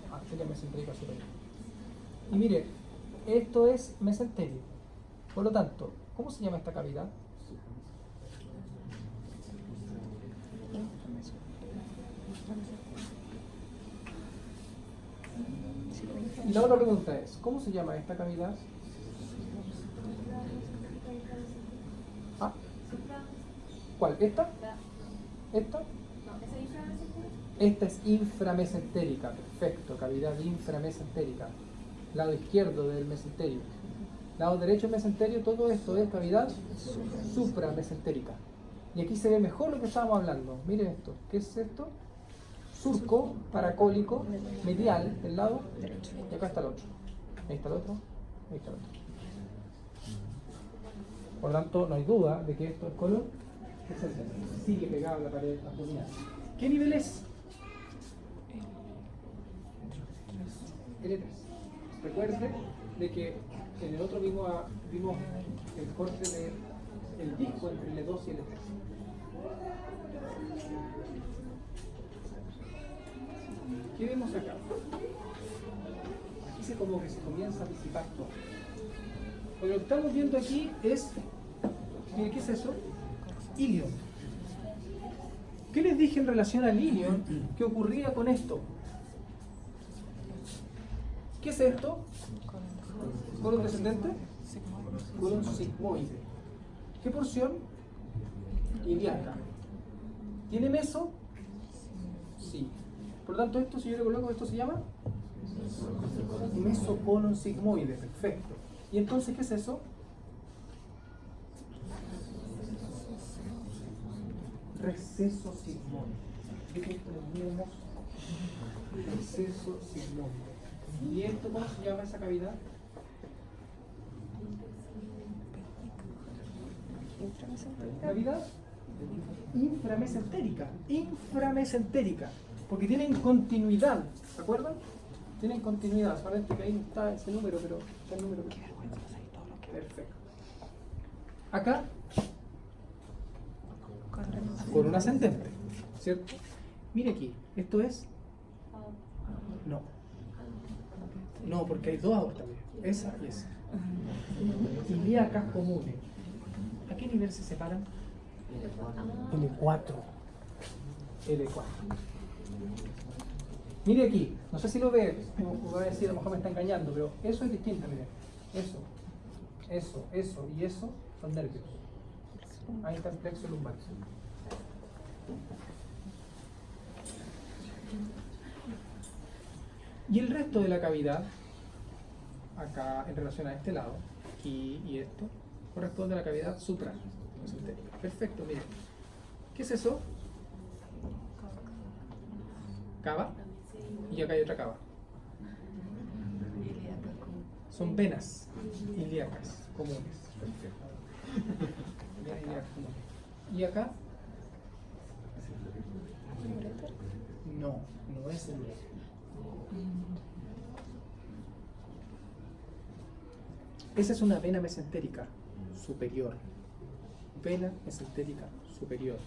Arteria mesentérica superior. Y mire, esto es mesenterio. Por lo tanto, ¿cómo se llama esta cavidad? Y la otra pregunta es, ¿cómo se llama esta cavidad? ¿Ah? ¿Cuál? ¿Esta? ¿Esta? Esta es inframesentérica, perfecto, cavidad inframesentérica. Lado izquierdo del mesenterio. Lado derecho del mesenterio, todo esto es cavidad supramesentérica. Y aquí se ve mejor lo que estábamos hablando. Miren esto, ¿qué es esto? Surco paracólico medial del lado derecho. Y acá está el otro. Ahí está el otro, ahí está el otro. Por lo tanto, no hay duda de que esto es colon descendente. Sigue pegado a la pared abdominal. ¿Qué nivel es? L3. Recuerde de que en el otro vimos el corte del disco entre L2 y L3. ¿Qué vemos acá? Aquí como que se comienza a disipar todo. Porque lo que estamos viendo aquí es, miren, ¿qué es eso? Ilion. ¿Qué les dije en relación al ilion? ¿Qué ocurría con esto? ¿Qué es esto? ¿Colon descendente? Colon sigmoide. ¿Qué porción? Ilíaca. ¿Tiene meso? Sí. Por lo tanto, esto, si yo le coloco, esto se llama mesocolon sigmoide. Perfecto. ¿Y entonces qué es eso? Receso sigmoide. ¿Qué tenemos? Receso sigmoide. ¿Y esto cómo se llama esa cavidad? Cavidad inframesentérica. Inframesentérica. Porque tienen continuidad. ¿Se acuerdan? Tienen continuidad. Solamente que ahí no está ese número, pero está el número. Perfecto. Acá, con un ascendente, ¿cierto? Mire aquí, esto es. No. No, porque hay dos aortas, esa y esa. Ilíacas comunes. ¿A qué nivel se separan? L4. L4. Mire aquí, no sé si lo ve, voy a decir, a lo mejor me está engañando, pero eso es distinto, mire. Eso y eso son nervios. Ahí está el plexo lumbar. Y el resto de la cavidad, acá en relación a este lado, aquí y esto, corresponde a la cavidad supramesentérica. Perfecto, miren. ¿Qué es eso? Cava. Y acá hay otra cava. Son venas ilíacas comunes. Venas ilíacas comunes. ¿Y acá? No es el uréter. Esa es una vena mesentérica superior. Vena mesentérica superior.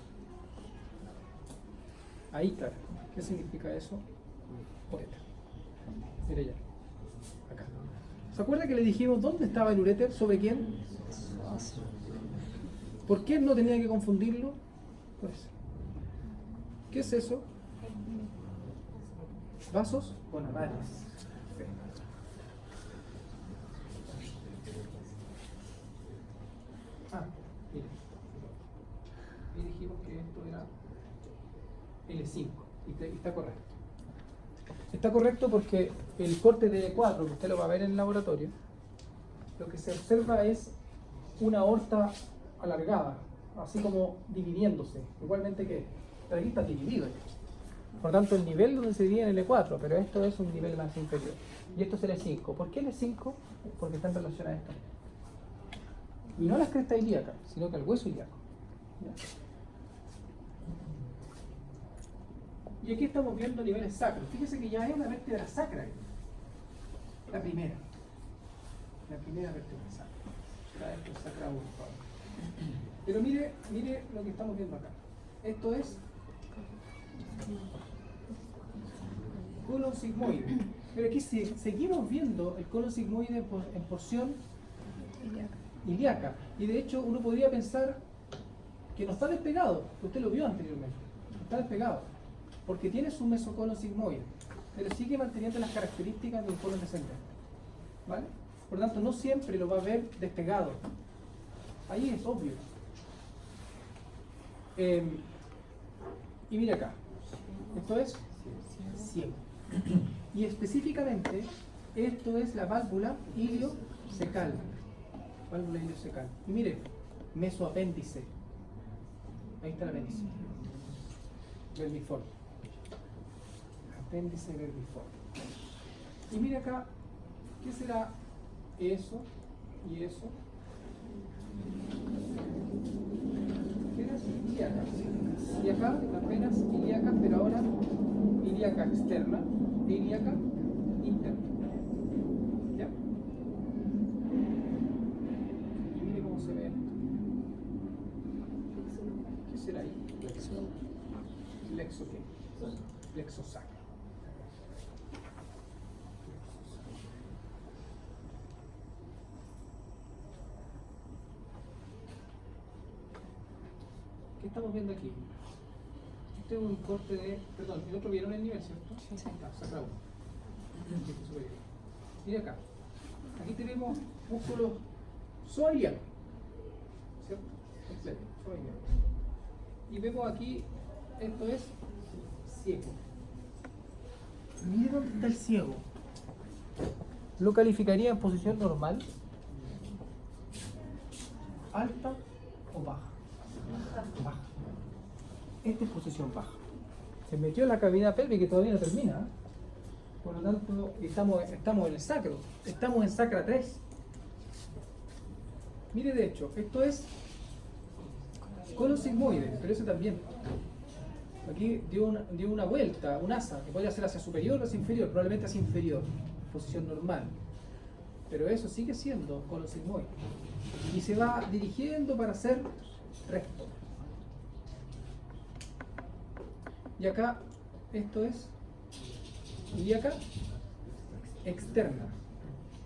Ahí, claro. ¿Qué significa eso? Uréter. Mire ya. Acá. ¿Se acuerda que le dijimos dónde estaba el uréter? ¿Sobre quién? ¿Por qué no tenía que confundirlo? Pues, ¿qué es eso? Vasos gonadales. Mire. Y dijimos que esto era L5. Y está correcto. Está correcto porque el corte de L4, que usted lo va a ver en el laboratorio, lo que se observa es una aorta alargada, así como dividiéndose. Igualmente que aquí está dividido. Por tanto, el nivel donde se divide en L4, pero esto es un nivel más inferior. Y esto es L5. ¿Por qué L5? Porque está en relación a esto. Y no a las crestas ilíacas, sino que al hueso ilíaco. Y aquí estamos viendo niveles sacros. Fíjese que ya es una vértebra sacra. La primera. La primera vértebra sacra. Esto es sacra 1. Pero mire lo que estamos viendo acá. Esto es colon sigmoide. Pero aquí seguimos viendo el colon sigmoide en porción ilíaca. Y de hecho uno podría pensar que no está despegado. Usted lo vio anteriormente. No está despegado. Porque tiene su mesocolon sigmoide. pero sigue manteniendo las características de un colon descendente. ¿Vale? Por lo tanto, no siempre lo va a ver despegado. Ahí es obvio. Y mira acá, esto es ciego. Y específicamente, esto es la válvula iliocecal. Válvula iliocecal. Y mire, mesoapéndice. Ahí está el apéndice. Vermiforme. Apéndice vermiforme. Y mire acá, ¿qué será eso y eso? Venas ilíacas. Y acá las venas ilíacas, pero ahora ilíaca externa e ilíaca interna. ¿Ya? Y mire cómo se ve esto. ¿Qué será ahí? ¿Lexo qué? Lexo sacro. ¿Qué estamos viendo aquí? Este es un corte de... Perdón, el otro vieron el nivel, ¿cierto? Sí. Sacra 1. Mira acá. Aquí tenemos músculos subailiacos, ¿cierto? Completo, subailiaco. Y vemos aquí, esto es ciego. Mira dónde está el ciego. ¿Lo calificaría en posición normal? ¿Alta o baja? Baja. Esta es posición baja. Se metió en la cavidad pélvica y todavía no termina. ¿Eh? Por lo tanto, estamos en el sacro. Estamos en sacra 3. Mire, de hecho, esto es colon sigmoide, pero ese también. Aquí dio una vuelta, un asa, que podría ser hacia superior o hacia inferior, probablemente hacia inferior, posición normal. Pero eso sigue siendo colon sigmoide. Y se va dirigiendo para ser recto. Y acá, esto es ilíaca externa,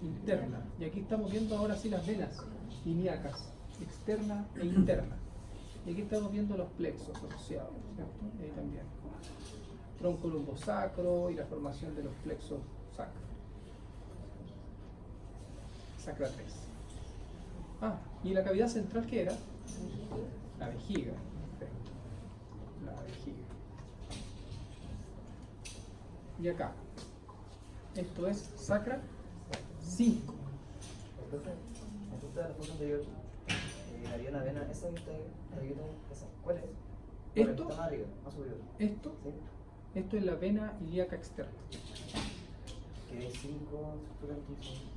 interna. Y aquí estamos viendo ahora sí las venas ilíacas, externa e interna. Y aquí estamos viendo los plexos asociados, ¿cierto? Y ahí también. Tronco lumbosacro y la formación de los plexos sacros. Sacra 3. Ah, ¿y la cavidad central qué era? La vejiga. Perfecto. La vejiga. Y acá, esto es sacra 5. Entonces, la foto anterior, había una vena, esa que está arriba, esa, ¿cuál es? ¿Esto? Está más arriba, más subido. Esto es la vena ilíaca externa. Que es 5,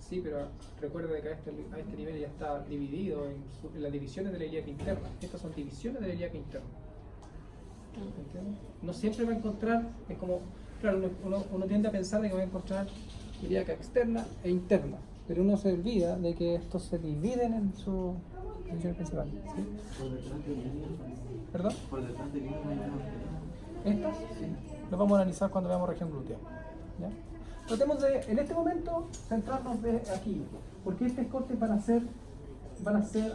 Sí, pero recuerda que a este nivel ya está dividido en las divisiones de la ilíaca interna. Estas son divisiones de la ilíaca interna. ¿Entiendes? No siempre va a encontrar, es como, claro, uno tiende a pensar de que va a encontrar ilíaca externa e interna, pero uno se olvida de que estos se dividen en su división principal. ¿Sí? ¿Perdón? Por detrás del hilo. ¿Estas? Sí. Los vamos a analizar cuando veamos región glútea. ¿Ya? Tratemos de, en este momento, centrarnos de aquí, porque estos cortes van a ser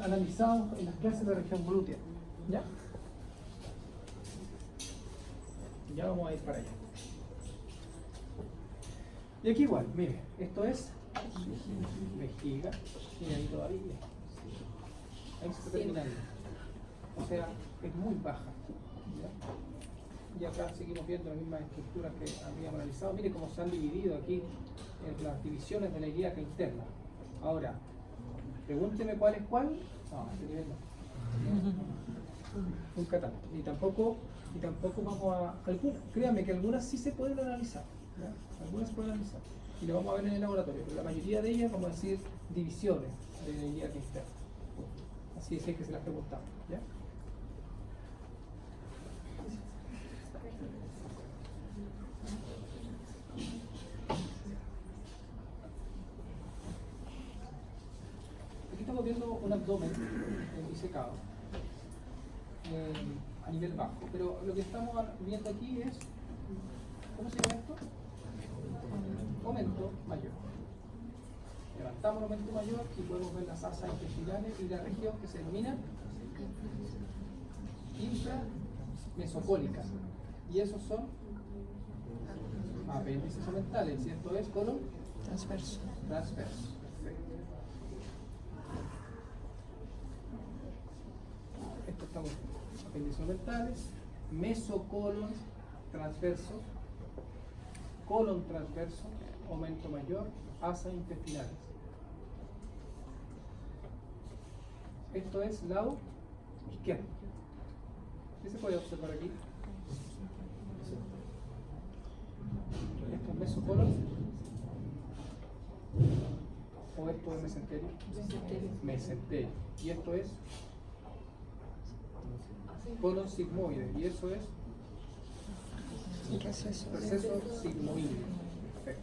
analizados en las clases de región glútea. ¿Ya? Ya vamos a ir para allá. Y aquí igual, mire, esto es vejiga, y ahí todavía. Ahí se está terminando. O sea, es muy baja. ¿Ya? Y acá seguimos viendo las mismas estructuras que habíamos analizado. Mire cómo se han dividido aquí en las divisiones de la ilíaca interna. Ahora, pregúnteme cuál es cuál. No, a este nivel no. Nunca tanto. Y tampoco vamos a... Créanme que algunas sí se pueden analizar. ¿Ya? Algunas se pueden analizar. Y lo vamos a ver en el laboratorio. Pero la mayoría de ellas, vamos a decir, divisiones de la ilíaca interna. Así es que se las preguntamos. ¿Ya? Aquí estamos viendo un abdomen disecado a nivel bajo, pero lo que estamos viendo aquí es, ¿cómo se llama esto? Aumento mayor. Levantamos el aumento mayor y podemos ver las asas intestinales y la región que se denomina inframesocólica. Y esos son apéndices omentales. Y esto es colon Transverso. transverso. Perfecto. Esto estamos apéndices omentales, mesocolon transverso, colon transverso, aumento mayor, asas intestinales. Esto es lado izquierdo. ¿Qué se puede observar aquí? Esto es mesocolon. ¿O esto es mesenterio? Mesenterio. Y esto es colon sigmoide. Y eso es Receso. receso sigmoide. Perfecto.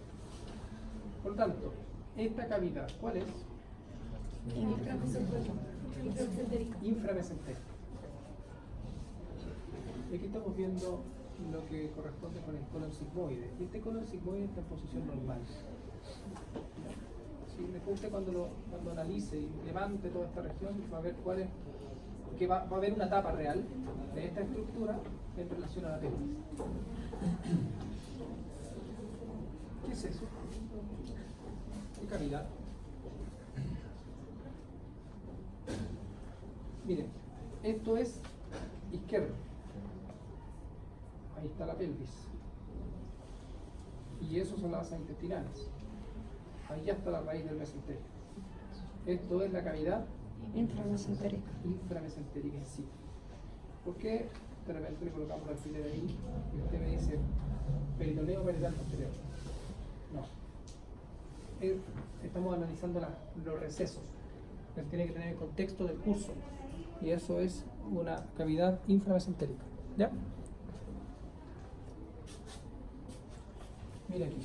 Por lo tanto, esta cavidad, ¿cuál es? Inframesentérica. Y aquí estamos viendo lo que corresponde con el colon sigmoide. Y este colon sigmoide está en posición normal. Sí, después usted cuando analice y levante toda esta región va a ver cuál es, que va a haber una etapa real de esta estructura en relación a la pelvis. ¿Qué es eso? ¿Qué cavidad? Miren, esto es izquierdo. Ahí está la pelvis. Y eso son las asas intestinales. Ahí ya está la raíz del mesenterio. Esto es la cavidad Inframesentérica. inframesentérica en sí. ¿Por qué de repente le colocamos la alfiler ahí y usted me dice peritoneo perineal posterior? No. Estamos analizando los recesos. Entonces tiene que tener el contexto del curso. Y eso es una cavidad inframesentérica. ¿Ya? Mira aquí.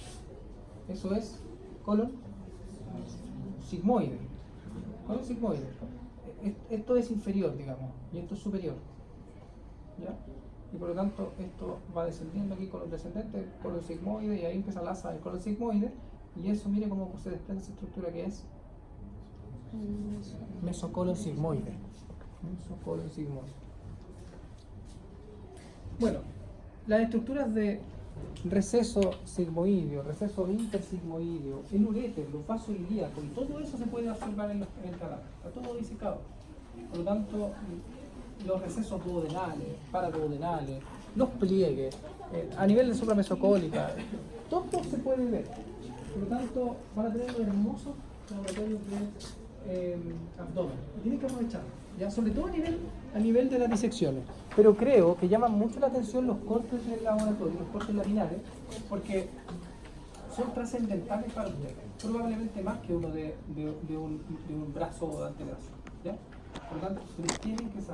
Eso es colon sigmoide. Colon sigmoide. Esto es inferior, digamos, y esto es superior. ¿Ya? Y por lo tanto, esto va descendiendo aquí con los descendentes, colon sigmoide, y ahí empieza la asa del colon sigmoide. Y eso, mire cómo se desprende esa estructura que es mesocolon sigmoide. Mesocolon sigmoide. Bueno, las estructuras de receso sigmoideo, receso intersigmoideo, el uréter, los vasos ilíacos, y todo eso se puede observar en el cadáver. Está todo disecado. Por lo tanto, los recesos duodenales, paraduodenales, los pliegues, a nivel de supramesocólica, todo se puede ver. Por lo tanto, van a tener un hermoso laboratorio de abdomen. Y tienen que aprovecharlo, ¿ya? Sobre todo a nivel de las disecciones. Pero creo que llaman mucho la atención los cortes del laboratorio, los cortes laminares, porque son trascendentales para ustedes. Probablemente más que uno de un brazo o de antebrazo, ¿ya? Por lo tanto, ustedes tienen que saber